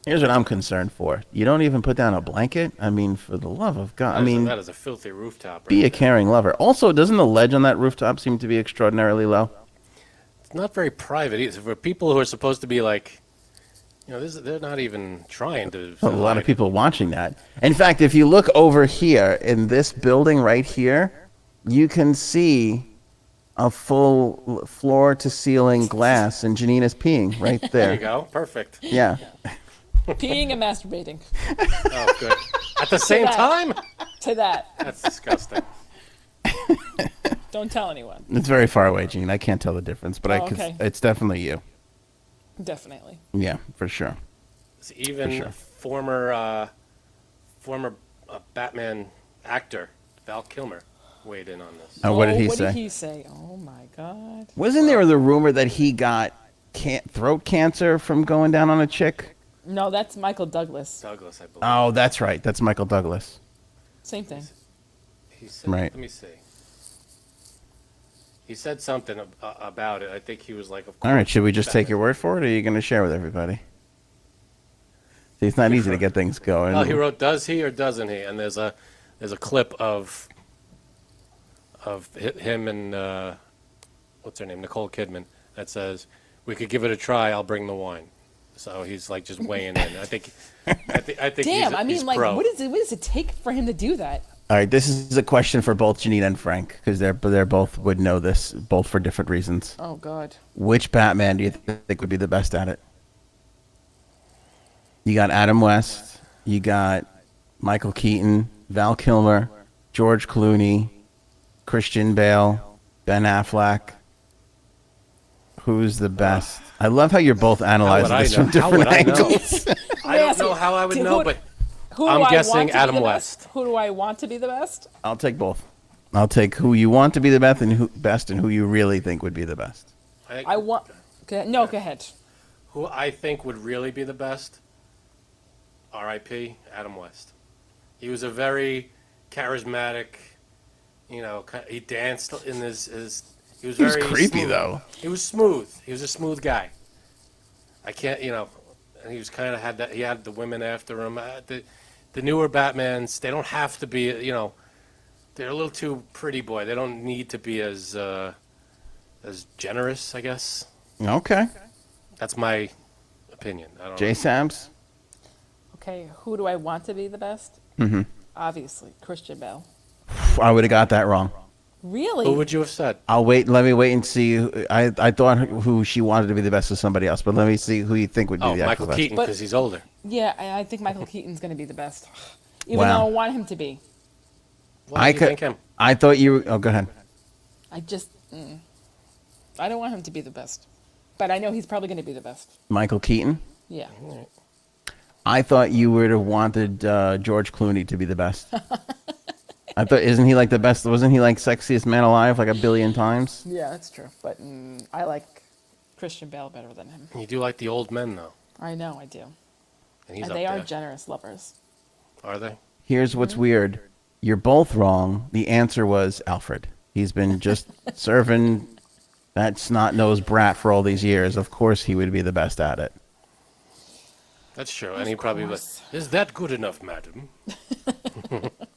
Here's what I'm concerned for. You don't even put down a blanket? I mean, for the love of God. That is a filthy rooftop. Be a caring lover. Also, doesn't the ledge on that rooftop seem to be extraordinarily low? It's not very private either. For people who are supposed to be like, they're not even trying to. A lot of people watching that. In fact, if you look over here in this building right here, you can see a full floor-to-ceiling glass, and Janine is peeing right there. There you go. Perfect. Yeah. Peeing and masturbating. Oh, good. At the same time? To that. That's disgusting. Don't tell anyone. It's very far away, Gene. I can't tell the difference, but okay. It's definitely you. Definitely. Yeah, for sure. It's even former Batman actor Val Kilmer weighed in on this. What did he What say? did he say? Oh, my God. Wasn't there the rumor that he got throat cancer from going down on a chick? No, that's Michael Douglas. Douglas, I believe. Oh, that's right. That's Michael Douglas. Same thing. He said, Right. Let me see. He said something about it. I think he was like, of course. All right, should we just take your word for it, or are you going to share with everybody? See, it's not easy to get things going. Oh, he wrote, "Does he or doesn't he?" And there's a clip of him and what's her name, Nicole Kidman, that says, "We could give it a try. I'll bring the wine." So he's like just weighing in. I think. Damn, he's pro. what does it take for him to do that? All right, this is a question for both Janine and Frank, because they're both would know this, both for different reasons. Oh, God. Which Batman do you think would be the best at it? You got Adam West, you got Michael Keaton, Val Kilmer, George Clooney, Christian Bale, Ben Affleck. Who's the best? I love how you're both analyzing this from different angles. I don't know how I would know, but I'm guessing Adam West. Who do I want to be the best? I'll take both. I'll take who you want to be the best and who you really think would be the best. I want. No, go ahead. Who I think would really be the best? R.I.P. Adam West. He was a very charismatic. He danced in his. He was very creepy smooth. though. He was smooth. He was a smooth guy. I can't, and he was kind of had that. He had the women after him. The newer Batmans, they don't have to be, they're a little too pretty boy. They don't need to be as generous, I guess. Okay. That's my opinion. I don't J. know. Sams? Okay, who do I want to be the best? Mm-hmm. Obviously, Christian Bale. I would have got that wrong. Really? Who would you have said? I'll wait. Let me wait and see. I thought who she wanted to be the best was somebody else, but let me see who you think would be the Michael actual Keaton, But- because he's older. Yeah, I think Michael Keaton's going to be the best. Even Wow. though I want him to be. Why do you think him? I thought you were. Oh, go ahead. I just. I don't want him to be the best. But I know he's probably going to be the best. Michael Keaton. Yeah. I thought you would have wanted George Clooney to be the best. I thought, isn't he like the best? Wasn't he like sexiest man alive like a billion times? Yeah, that's true. But I like Christian Bale better than him. You do like the old men, though. I know, I do. And he's And up they are there. generous lovers. Are they? Here's what's weird. You're both wrong. The answer was Alfred. He's been just serving that snot-nosed brat for all these years. Of course he would be the best at it. That's true. And he probably was, course. "Is that good enough, madam?"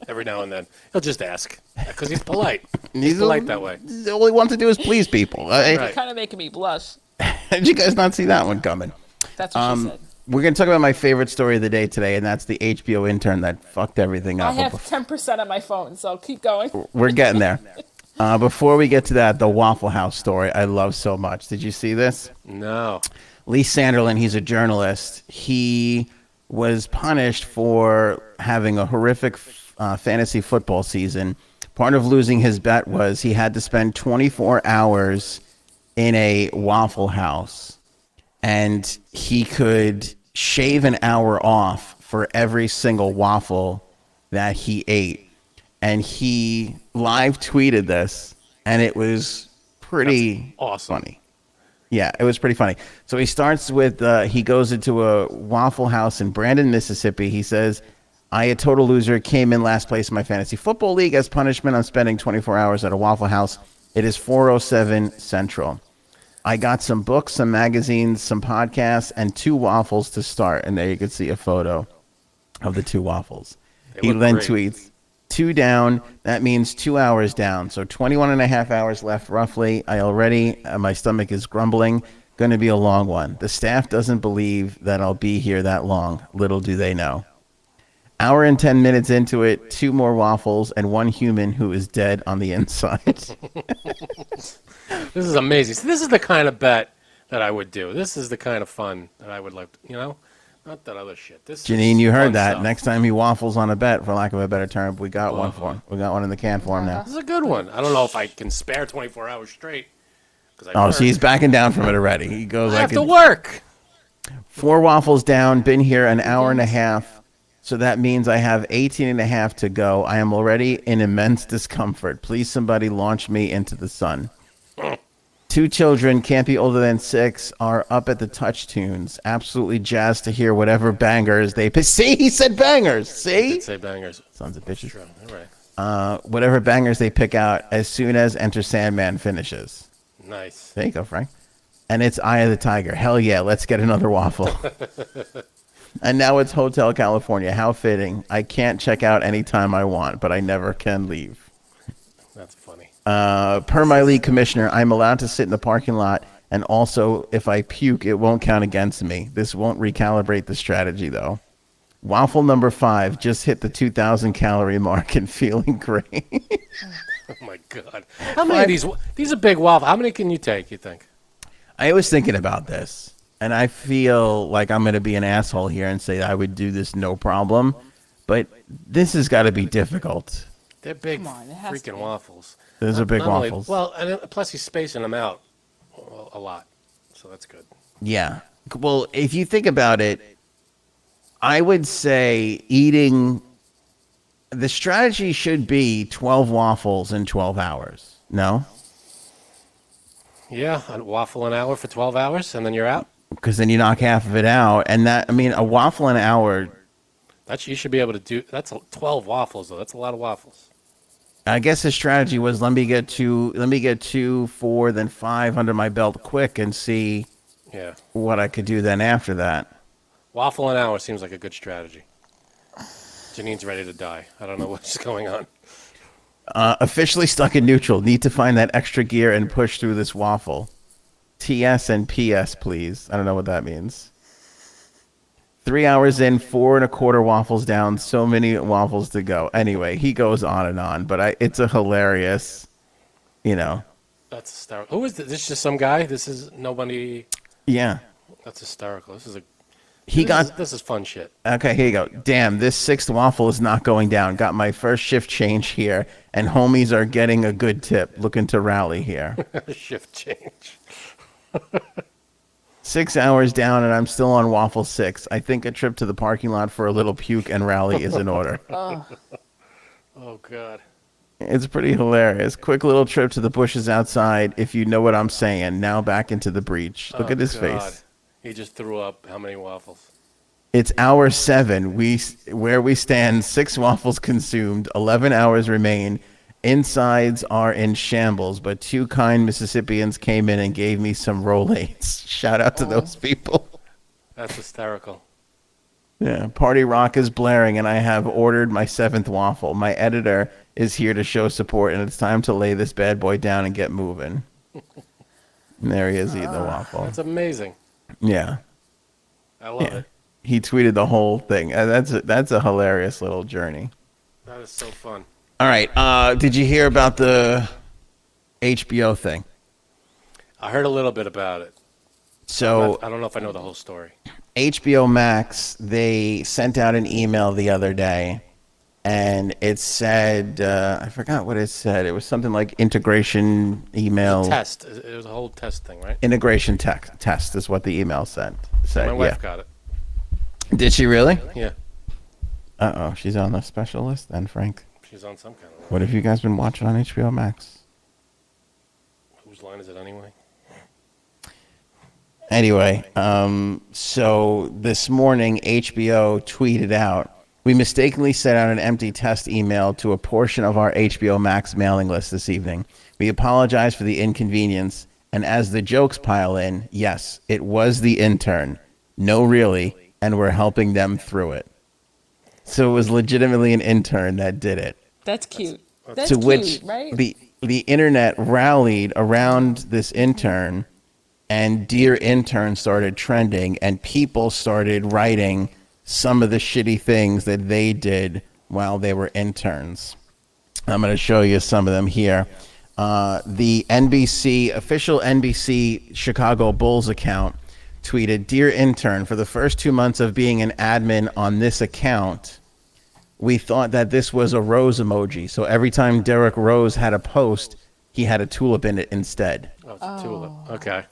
Every now and then. He'll just ask. Because he's polite. He's polite that way. All he wants to do is please people. Right. Kind of making me blush. Did you guys not see that one coming? That's what she said. We're going to talk about my favorite story of the day today, and that's the HBO intern that fucked everything I up. have 10% on my phone, so keep going. We're getting there. Before we get to that, the Waffle House story I love so much. Did you see this? No. Lee Sanderlin, he's a journalist. He was punished for having a horrific fantasy football season. Part of losing his bet was he had to spend 24 hours in a Waffle House, and he could shave an hour off for every single waffle that he ate. And he live tweeted this, and it was pretty That's awesome. funny. Yeah, it was pretty funny. So he starts with, he goes into a Waffle House in Brandon, Mississippi. He says, I, a total loser, came in last place in my fantasy football league. As punishment, I'm spending 24 hours at a Waffle House. It is 4:07 Central. I got some books, some magazines, some podcasts, and 2 waffles to start. And there you can see a photo of the 2 waffles. They He look then great. tweets, 2 down. That means 2 hours down. So 21 and a half hours left, roughly. My stomach is grumbling. Going to be a long one. The staff doesn't believe that I'll be here that long. Little do they know. Hour and 10 minutes into it, 2 more waffles and 1 human who is dead on the inside. This is amazing. So this is the kind of bet that I would do. This is the kind of fun that I would like to, not that other shit. This Janine, is you heard fun that. stuff. Next time he waffles on a bet, for lack of a better term, we got one for him. We got one in the can for him now. This is a good one. I don't know if I can spare 24 hours straight. 'Cause I Oh, work. so he's backing down from it already. He goes, I have to could- work. 4 waffles down, been here an hour and a half. So that means I have 18 and a half to go. I am already in immense discomfort. Please, somebody launch me into the sun. 2 children, can't be older than 6, are up at the touch tunes. Absolutely jazzed to hear whatever bangers they pick. See, he said bangers. See? Say bangers. Sons of bitches. True. All right. Whatever bangers they pick out as soon as Enter Sandman finishes. Nice. There you go, Frank. And it's Eye of the Tiger. Hell yeah, let's get another waffle. And now it's Hotel California. How fitting. I can't check out anytime I want, but I never can leave. That's funny. Per my league commissioner, I'm allowed to sit in the parking lot, and also if I puke, it won't count against me. This won't recalibrate the strategy, though. Waffle number 5 just hit the 2,000 calorie mark and feeling great. Oh my God. How many of these are big waffles. How many can you take, you think? I was thinking about this, and I feel like I'm going to be an asshole here and say I would do this no problem, but this has got to be difficult. They're big Come on, it has to freaking be. waffles. Those are big Not only- waffles. Well, and plus he's spacing them out a lot. So that's good. Yeah. Well, if you think about it, I would say eating the strategy should be 12 waffles in 12 hours. No? Yeah, a waffle an hour for 12 hours, and then you're out. Because then you knock half of it out. And that, I mean, a waffle an hour, You should be able to do. That's 12 waffles, though. That's a lot of waffles. I guess his strategy was let me get 2, 4, then 5 under my belt quick and see Yeah. what I could do then after that. Waffle an hour seems like a good strategy. Janine's ready to die. I don't know what's going on. Officially stuck in neutral. Need to find that extra gear and push through this waffle. TS and PS, please. I don't know what that means. 3 hours in, 4 1/4 waffles down. So many waffles to go. Anyway, he goes on and on, but it's a hilarious, That's hysterical. Who is this? This is just some guy? This is nobody. Yeah. That's hysterical. This is fun shit. Okay, here you go. Damn, this 6th waffle is not going down. Got my first shift change here, and homies are getting a good tip. Looking to rally here. Shift change. 6 hours down, and I'm still on waffle 6. I think a trip to the parking lot for a little puke and rally is in order. Oh God. It's pretty hilarious. Quick little trip to the bushes outside, if you know what I'm saying. Now back into the breach. Look at his God. face. He just threw up how many waffles? It's hour 7. Where we stand, 6 waffles consumed. 11 hours remain. Insides are in shambles, but 2 kind Mississippians came in and gave me some Rolaids. Shout out to those people. That's hysterical. Yeah, party rock is blaring, and I have ordered my 7th waffle. My editor is here to show support, and it's time to lay this bad boy down and get moving. And there he is eating the waffle. That's amazing. Yeah. I love it. He tweeted the whole thing. That's a hilarious little journey. That is so fun. All right. Did you hear about the HBO thing? I heard a little bit about it. So I don't know if I know the whole story. HBO Max, they sent out an email the other day, and it said, I forgot what it said. It was something like integration email. Test. It was a whole test thing, right? Integration test is what the email said. My wife got it. Did she really? Yeah. Uh-oh, she's on the special list then, Frank. She's on some kind of. What have you guys been watching on HBO Max? Whose line is it anyway? Anyway, so this morning, HBO tweeted out, we mistakenly sent out an empty test email to a portion of our HBO Max mailing list this evening. We apologize for the inconvenience, and as the jokes pile in, yes, it was the intern. No, really, and we're helping them through it. So it was legitimately an intern that did it. That's cute. That's To cute, which right? the internet rallied around this intern, and Dear Intern started trending, and people started writing some of the shitty things that they did while they were interns. I'm going to show you some of them here. The official NBC Chicago Bulls account tweeted, Dear Intern, for the first 2 months of being an admin on this account, we thought that this was a rose emoji. So every time Derrick Rose had a post, he had a tulip in it instead. Oh, it's a tulip. Okay.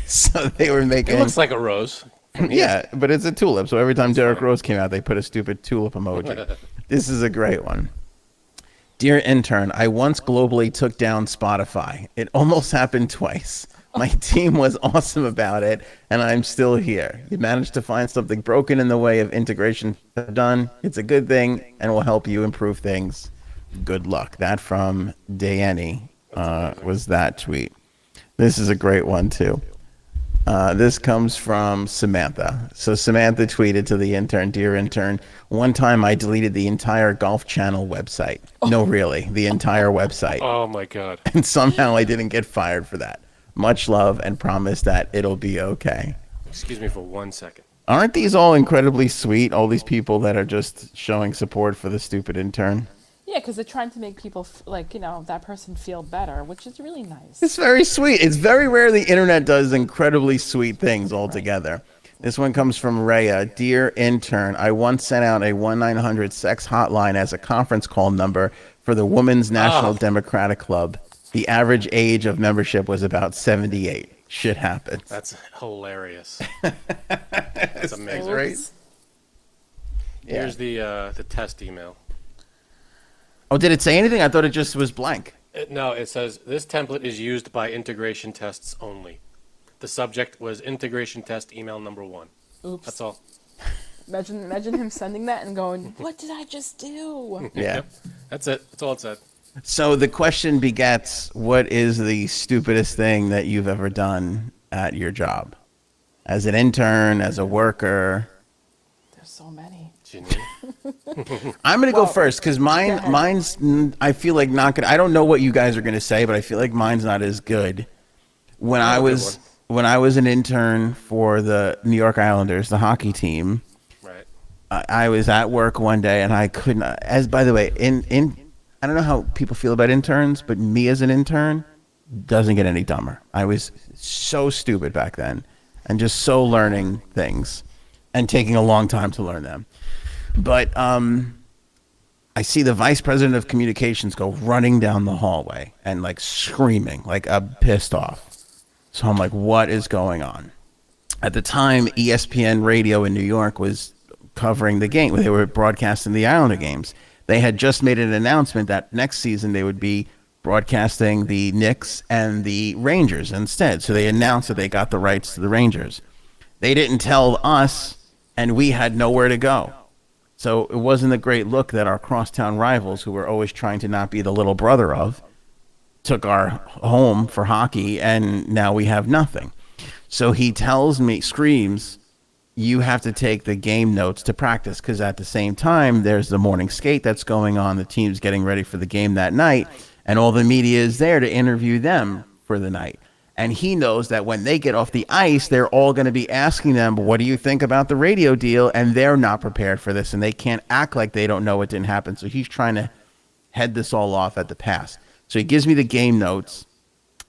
So they were making... It looks like a rose. Yeah, but it's a tulip. So every time Derrick Rose came out, they put a stupid tulip emoji. This is a great one. Dear Intern, I once globally took down Spotify. It almost happened twice. My team was awesome about it, and I'm still here. You managed to find something broken in the way of integration done. It's a good thing, and will help you improve things. Good luck. That from Dayani was that tweet. This is a great one, too. This comes from Samantha. So Samantha tweeted to the intern, Dear Intern, one time I deleted the entire Golf Channel website. No, really, the entire website. Oh, my God. And somehow I didn't get fired for that. Much love, and promise that it'll be okay. Excuse me for 1 second. Aren't these all incredibly sweet, all these people that are just showing support for the stupid intern? Yeah, because they're trying to make people, that person feel better, which is really nice. It's very sweet. It's very rare the internet does incredibly sweet things altogether. Right. This one comes from Rhea. Dear Intern, I once sent out a 1-900-SEX hotline as a conference call number for the Women's National Democratic Club. The average age of membership was about 78. Shit happens. That's hilarious. That's amazing. Right? Here's the test email. Oh, did it say anything? I thought it just was blank. No, it says, this template is used by integration tests only. The subject was integration test email number 1. Oops. That's all. Imagine him sending that and going, what did I just do? Yeah. Yep. That's it. That's all it said. So the question begets, what is the stupidest thing that you've ever done at your job? As an intern, as a worker? There's so many. I'm going to go first because mine's, I feel like not good. I don't know what you guys are going to say, but I feel like mine's not as good. When I was an intern for the New York Islanders, the hockey team, right. I was at work one day and I couldn't, by the way, I don't know how people feel about interns, but me as an intern doesn't get any dumber. I was so stupid back then and just so learning things and taking a long time to learn them. But I see the vice president of communications go running down the hallway and like screaming, like pissed off. So I'm like, what is going on? At the time, ESPN Radio in New York was covering the game. They were broadcasting the Islander games. They had just made an announcement that next season they would be broadcasting the Knicks and the Rangers instead. So they announced that they got the rights to the Rangers. They didn't tell us, and we had nowhere to go. So it wasn't a great look that our crosstown rivals, who were always trying to not be the little brother of, took our home for hockey, and now we have nothing. So he tells me, screams, you have to take the game notes to practice, because at the same time, there's the morning skate that's going on. The team's getting ready for the game that night, and all the media is there to interview them for the night. And he knows that when they get off the ice, they're all going to be asking them, what do you think about the radio deal? And they're not prepared for this, and they can't act like they don't know it didn't happen. So he's trying to head this all off at the pass. So he gives me the game notes,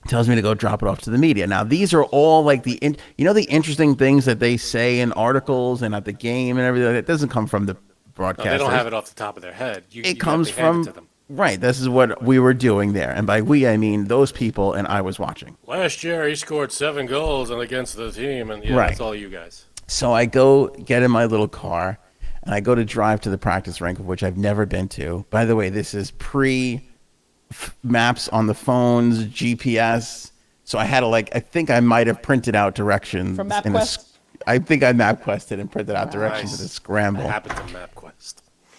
tells me to go drop it off to the media. Now, these are all like the interesting things that they say in articles and at the game and everything. That doesn't come from the broadcasters. No, they don't have it off the top of their head. It comes have to hand it from, to them. right, this is what we were doing there. And by we, I mean those people, and I was watching. Last year, he scored 7 goals and against the team, and Right. that's all you guys. So I go get in my little car, and I go to drive to the practice rink, of which I've never been to. By the way, this is pre-maps on the phones, GPS. So I had to, I think I might have printed out directions. From MapQuest? I think I MapQuested and printed out directions Nice. in a scramble. That happened to MapQuest.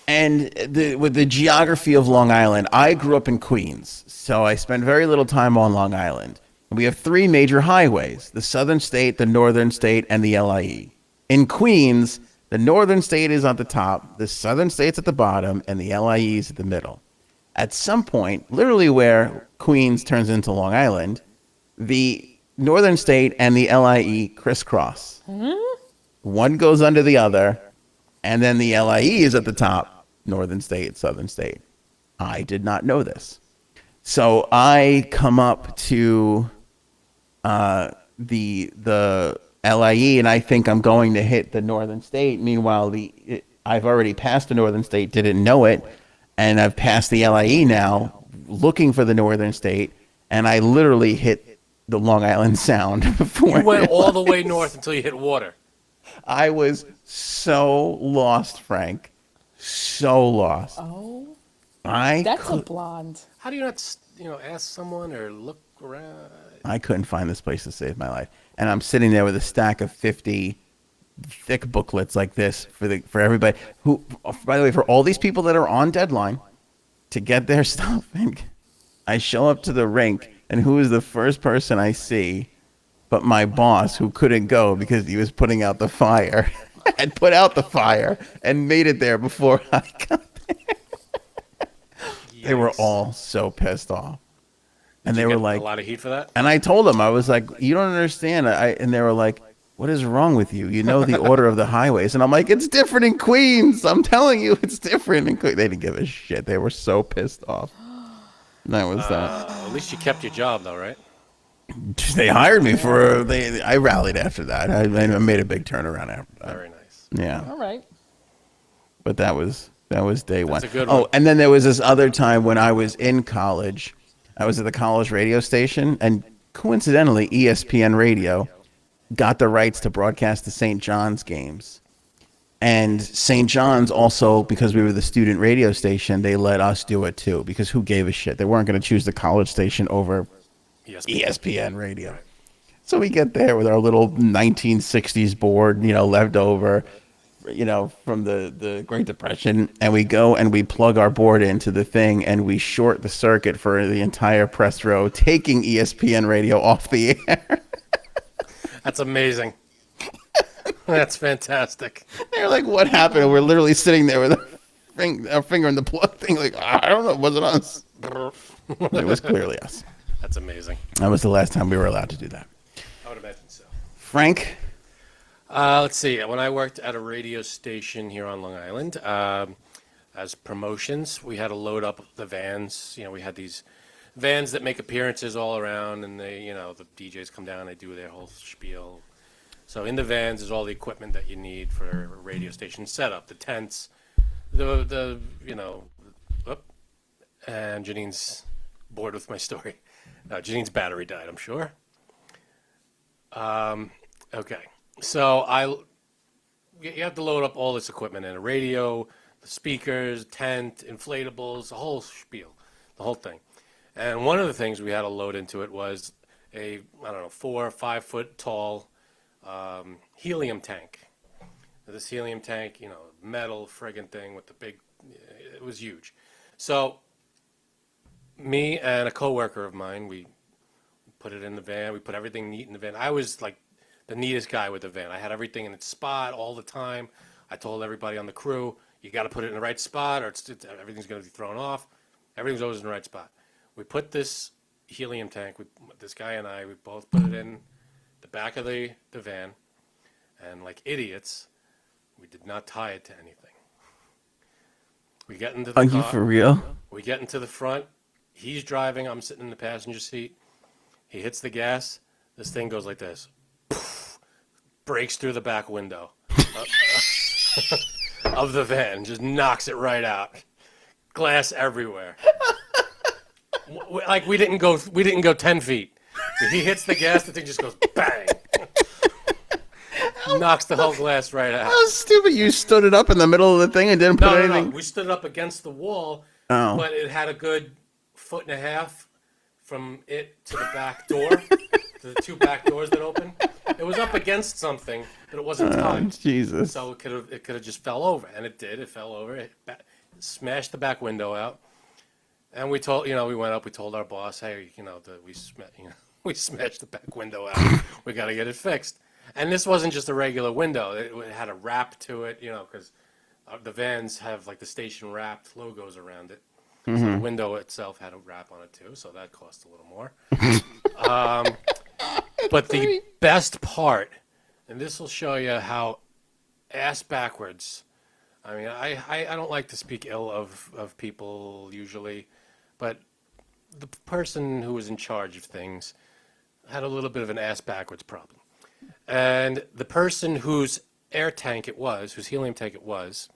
And with the geography of Long Island, I grew up in Queens, so I spent very little time on Long Island. We have 3 major highways: the Southern State, the Northern State, and the LIE. In Queens, the Northern State is at the top, the Southern State's at the bottom, and the LIE is at the middle. At some point, literally where Queens turns into Long Island, the Northern State and the LIE crisscross. One goes under the other, and then the LIE is at the top. Northern State, Southern State. I did not know this. So I come up to the LIE, and I think I'm going to hit the Northern State. Meanwhile, I've already passed the Northern State, didn't know it, and I've passed the LIE now, looking for the Northern State, and I literally hit the Long Island Sound before. You went all the way north until you hit water. I was so lost, Frank. So lost. Oh, I that's a blonde. How do you not, ask someone or look around? I couldn't find this place to save my life. And I'm sitting there with a stack of 50 thick booklets like this for everybody who, by the way, for all these people that are on deadline to get their stuff. And I show up to the rink, and who is the first person I see but my boss, who couldn't go because he was putting out the fire. Had put out the fire and made it there before I got there. They were all so pissed off. And Did they you were get like, a lot of heat for that? and I told them, I was like, you don't understand. And they were like, what is wrong with you? You know the order of the highways. And I'm like, it's different in Queens. I'm telling you, it's different in Queens. They didn't give a shit. They were so pissed off. And that was that. At least you kept your job, though, right? They hired me I rallied after that. I made a big turnaround after that. Very nice. Yeah. All right. But that was day one. That's a good Oh, one. and then there was this other time when I was in college. I was at the college radio station, and coincidentally, ESPN Radio got the rights to broadcast the St. John's games. And St. John's also, because we were the student radio station, they let us do it too, because who gave a shit? They weren't going to choose the college station over ESPN Radio. Right. So we get there with our little 1960s board, left over, from the Great Depression. And we go and we plug our board into the thing, and we short the circuit for the entire press row, taking ESPN Radio off the air. That's amazing. That's fantastic. They're like, what happened? And we're literally sitting there with our finger in the plug thing, like, I don't know, was it us? It was clearly us. That's amazing. That was the last time we were allowed to do that. I would imagine so. Frank? Let's see. When I worked at a radio station here on Long Island, as promotions, we had to load up the vans. We had these vans that make appearances all around, and they, the DJs come down, they do their whole spiel. So in the vans is all the equipment that you need for a radio station setup, the tents, and Janine's bored with my story. Janine's battery died, I'm sure. Okay. So you have to load up all this equipment in a radio, the speakers, tent, inflatables, the whole spiel, the whole thing. And one of the things we had to load into it was a, 4 or 5 foot tall helium tank. This helium tank, metal friggin' thing with the big, it was huge. So me and a coworker of mine, we put it in the van. We put everything neat in the van. I was like the neatest guy with the van. I had everything in its spot all the time. I told everybody on the crew, you got to put it in the right spot or everything's going to be thrown off. Everything's always in the right spot. We put this helium tank. This guy and I, we both put it in the back of the van, and like idiots, we did not tie it to anything. We get into the Are car. you for real? We get into the front. He's driving. I'm sitting in the passenger seat. He hits the gas. This thing goes like this. Breaks through the back window of the van. Just knocks it right out. Glass everywhere. Like we didn't go 10 feet. He hits the gas. The thing just goes bang. Knocks the whole glass right out. How stupid! You stood it up in the middle of the thing and didn't put anything. No. We stood it up against the wall, Oh. but it had a good 1.5 feet from it to the back door, to the 2 back doors that open. It was up against something, but it wasn't tied. Jesus. So it could have just fell over, and it did. It fell over. It smashed the back window out, and we went up. We told our boss, hey, we smashed the back window out. We got to get it fixed. And this wasn't just a regular window. It had a wrap to it, because the vans have like the station wrapped logos around it. So the window itself had a wrap on it too, so that cost a little more. But the best part, and this will show you how ass backwards. I mean, I don't like to speak ill of people usually, but the person who was in charge of things had a little bit of an ass backwards problem. And the person whose air tank it was, whose helium tank it was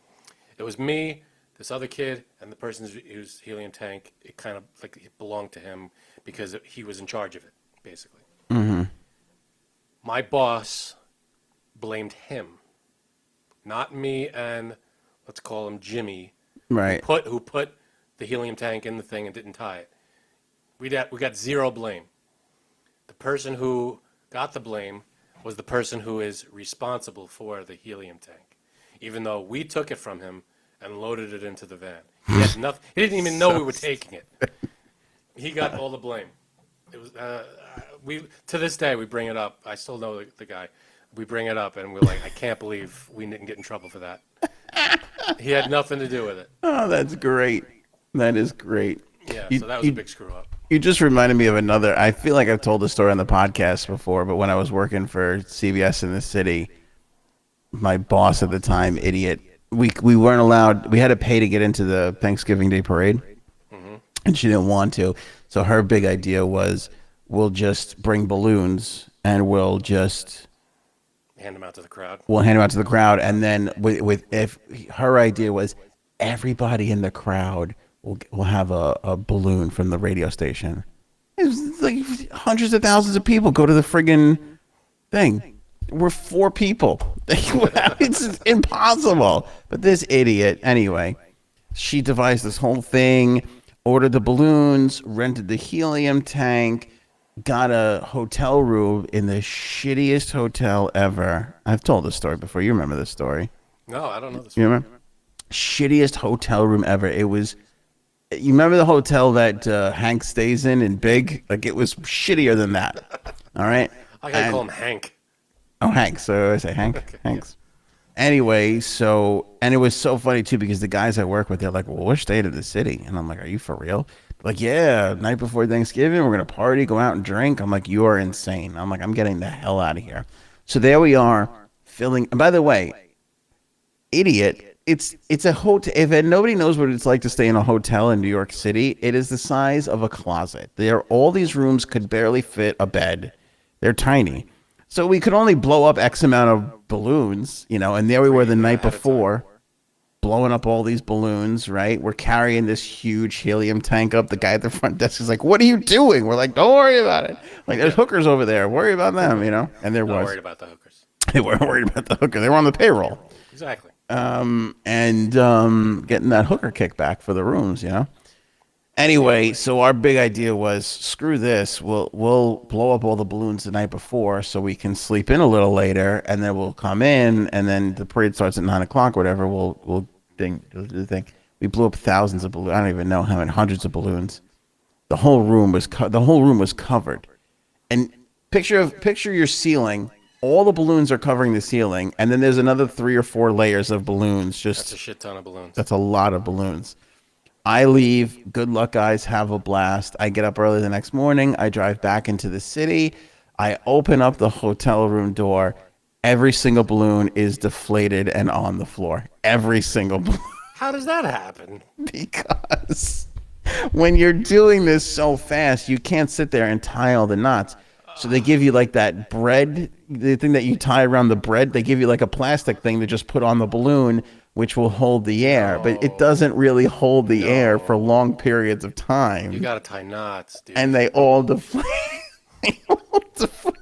me, this other kid, and the person whose helium tank, it kind of like it belonged to him because he was in charge of it, basically. Mm-hmm. My boss blamed him, not me and let's call him Jimmy, Right. who put the helium tank in the thing and didn't tie it. We got zero blame. The person who got the blame was the person who is responsible for the helium tank, even though we took it from him and loaded it into the van. He had nothing. He didn't even know we were taking it. He got all the blame. It was to this day we bring it up. I still know the guy. We bring it up and we're like, I can't believe we didn't get in trouble for that. He had nothing to do with it. Oh, that's great. That is great. Yeah, so that was a big screw up. You just reminded me of another. I feel like I've told this story on the podcast before, but when I was working for CBS in the city, my boss at the time, idiot, we weren't allowed. We had to pay to get into the Thanksgiving Day parade, and she didn't want to. So her big idea was, we'll just bring balloons and we'll just hand them out to the crowd. We'll hand them out to the crowd, and then if her idea was, everybody in the crowd will have a balloon from the radio station. It was like hundreds of thousands of people go to the friggin' thing. We're 4 people. It's impossible. But this idiot, anyway, she devised this whole thing, ordered the balloons, rented the helium tank, got a hotel room in the shittiest hotel ever. I've told this story before. You remember this story? No, I don't know this. You remember? Shittiest hotel room ever. It was. You remember the hotel that Hank stays in Big? Like, it was shittier than that. All right. I gotta call him Hank. Oh, Hank. So I say Hank. Okay, Hanks. Yeah. Anyway, and it was so funny too, because the guys I work with, they're like, "Well, we're staying in the city," and I'm like, "Are you for real?" Like, yeah, night before Thanksgiving, we're gonna party, go out and drink. I'm like, "You are insane." I'm like, "I'm getting the hell out of here." So there we are, filling. And by the way, idiot. It's a hotel. If nobody knows what it's like to stay in a hotel in New York City, it is the size of a closet. All these rooms could barely fit a bed. They're tiny. So we could only blow up X amount of balloons, and there we were the night before, blowing up all these balloons, right? We're carrying this huge helium tank up. The guy at the front desk is like, "What are you doing?" We're like, "Don't worry about it. Like, there's hookers over there. Worry about them, And there was. Not worried about the hookers. They weren't worried about the hooker. They were on the payroll. Exactly. Getting that hooker kickback for the rooms, Anyway, so our big idea was, screw this. We'll blow up all the balloons the night before so we can sleep in a little later, and then we'll come in, and then the parade starts at 9:00, whatever. We'll do the thing. We blew up thousands of balloons. I don't even know how many, hundreds of balloons. The whole room was covered. And picture your ceiling. All the balloons are covering the ceiling, and then there's another 3 or 4 layers of balloons. That's a shit ton of balloons. That's a lot of balloons. I leave. Good luck, guys. Have a blast. I get up early the next morning. I drive back into the city. I open up the hotel room door. Every single balloon is deflated and on the floor. Every single balloon. How does that happen? Because when you're doing this so fast, you can't sit there and tie all the knots. So they give you like that bread, the thing that you tie around the bread. They give you like a plastic thing to just put on the balloon, which will hold the air. But it doesn't really hold the air for long periods of time. You got to tie knots, dude. And they all deflate. They all deflate.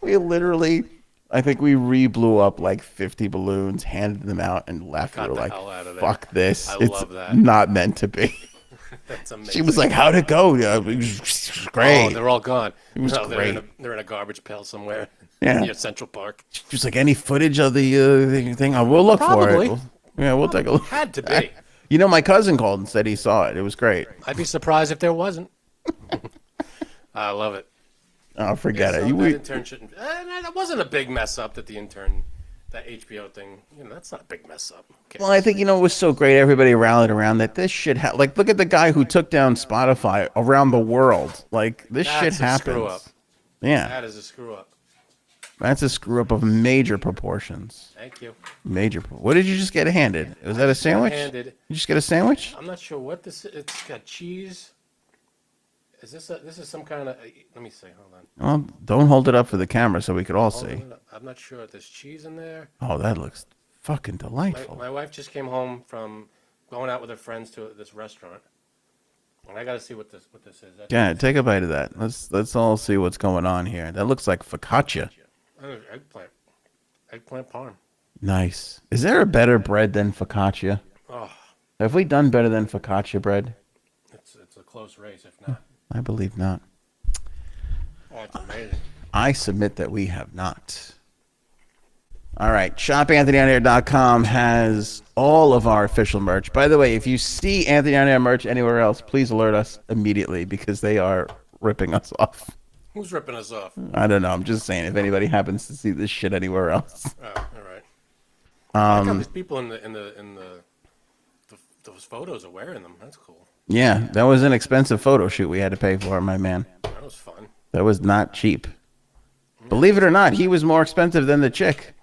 We literally, I think we re-blew up like 50 balloons, handed them out, and left. Got we were the like, hell out of there. fuck this. I It's love that. not meant to be. That's amazing. She was like, how'd it go? It was great. Oh, they're all gone. It was great. They're in a garbage pail somewhere Yeah. near Central Park. She was like, any footage of the thing? Oh, we'll look Probably. for it. We'll take a look. Had to be. You know, my cousin called and said he saw it. It was great. I'd be surprised if there wasn't. I love it. Oh, forget So it. that intern shouldn't. That wasn't a big mess up that the intern, that HBO thing. That's not a big mess up. Okay. Well, I think, it was so great. Everybody rallied around that this shit. Like, look at the guy who took down Spotify around the world. Like, this shit That's a happens. screw up. Yeah. That is a screw up. That's a screw up of major proportions. Thank you. Major. What did you just get handed? Was that a sandwich? handed- You just get a sandwich? I'm not sure what this is. It's got cheese. Is this this is some kind of, let me see, hold on. Well, don't hold it up for the camera so we could all see. I'm not sure if there's cheese in there. Oh, that looks fucking delightful. My wife just came home from going out with her friends to this restaurant. And I got to see what this is. Yeah, take a bite of that. Let's all see what's going on here. That looks like focaccia. Eggplant parm. Nice. Is there a better bread than focaccia? Oh, Have we done better than focaccia bread? it's a close race, if not. I believe not. Oh, it's amazing. I submit that we have not. All right. ShopAnthonyOnAir.com has all of our official merch. By the way, if you see Anthony On Air merch anywhere else, please alert us immediately because they are ripping us off. Who's ripping us off? I don't know. I'm just saying if anybody happens to see this shit anywhere else. Oh, all right. I got these people in those photos are wearing them. That's cool. Yeah, that was an expensive photo shoot we had to pay for, my man. That was fun. That was not cheap. Believe it or not, he was more expensive than the chick.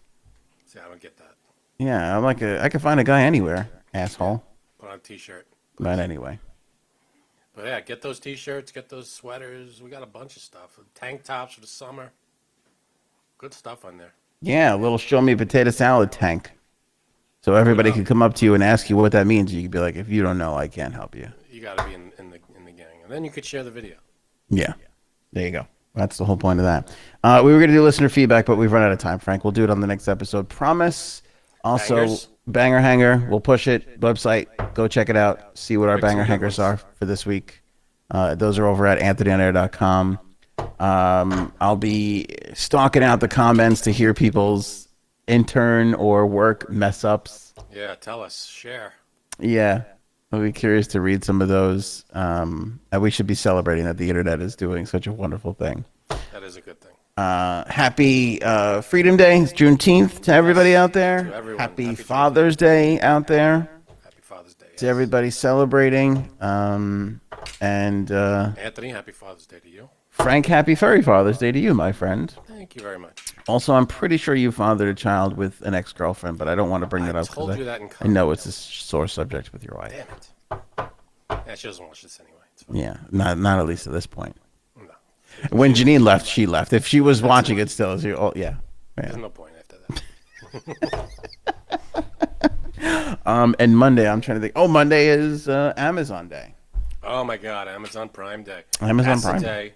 See, I don't get that. Yeah, I could find a guy anywhere, asshole. Put on a t-shirt. But anyway. But yeah, get those t-shirts, get those sweaters. We got a bunch of stuff. Tank tops for the summer. Good stuff on there. Yeah, a little show me potato salad tank. So everybody could come up to you and ask you what that means. You could be like, if you don't know, I can't help you. You got to be in the gang. And then you could share the video. Yeah. There you go. That's the whole point of that. We were going to do listener feedback, but we've run out of time, Frank. We'll do it on the next episode. Promise. Also, Bangers. Banger Hanger. We'll push it. Website. Go check it out. See what our Pick some banger good hangers ones. are for this week. Those are over at AnthonyOnAir.com. I'll be stalking out the comments to hear people's intern or work mess ups. Yeah, tell us. Share. Yeah. I'll be curious to read some of those. And we should be celebrating that the internet is doing such a wonderful thing. That is a good thing. Happy Freedom Day, it's Juneteenth to everybody out there. To everyone. Happy Happy Father's Day out there Happy Father's Day. to everybody celebrating. And Anthony, happy Father's Day to you. Frank, happy Furry Father's Day to you, my friend. Thank you very much. Also, I'm pretty sure you fathered a child with an ex-girlfriend, but I don't want to bring that up told because you that in I know it's a sore subject with your wife. Damn it. Yeah, she doesn't watch this anyway. It's fine. Yeah, not at least at this point. No. When Janine left, she left. If she was watching it still, yeah. There's no point after that. And Monday, I'm trying to think. Oh, Monday is Amazon Day. Oh my God, Amazon Prime Day. Amazon That's Prime. the day.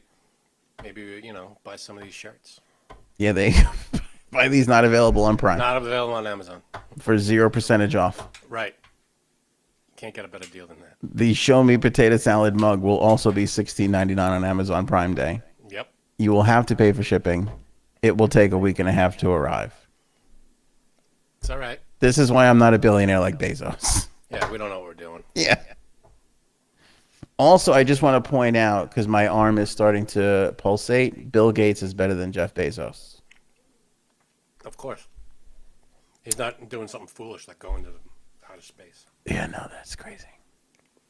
Maybe, buy some of these shirts. Yeah, they buy these not available on Prime Not available on Amazon. for 0% off. Right. Can't get a better deal than that. The Show Me Potato Salad mug will also be $16.99 on Amazon Prime Day. Yep. You will have to pay for shipping. It will take a week and a half to arrive. It's all right. This is why I'm not a billionaire like Bezos. Yeah, we don't know what we're doing. Yeah. Also, I just want to point out, because my arm is starting to pulsate, Bill Gates is better than Jeff Bezos. Of course. He's not doing something foolish like going to outer space. Yeah, no, that's crazy.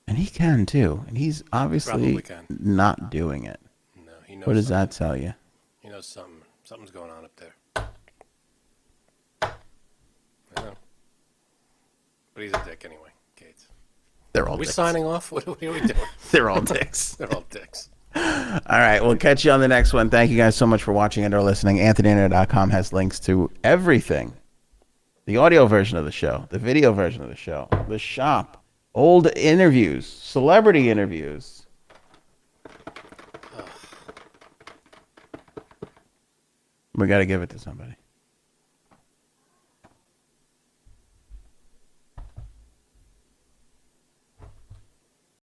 And he can too. And he's obviously Probably can. not doing it. No, he knows. What does something. that tell you? He knows something. Something's going on up there. I know. But he's a dick anyway, Gates. They're all Are we dicks. signing off? What are we doing? They're all dicks. They're all dicks. All right. We'll catch you on the next one. Thank you guys so much for watching and or listening. AnthonyInter.com has links to everything. The audio version of the show, the video version of the show, the shop, old interviews, celebrity interviews. We got to give it to somebody.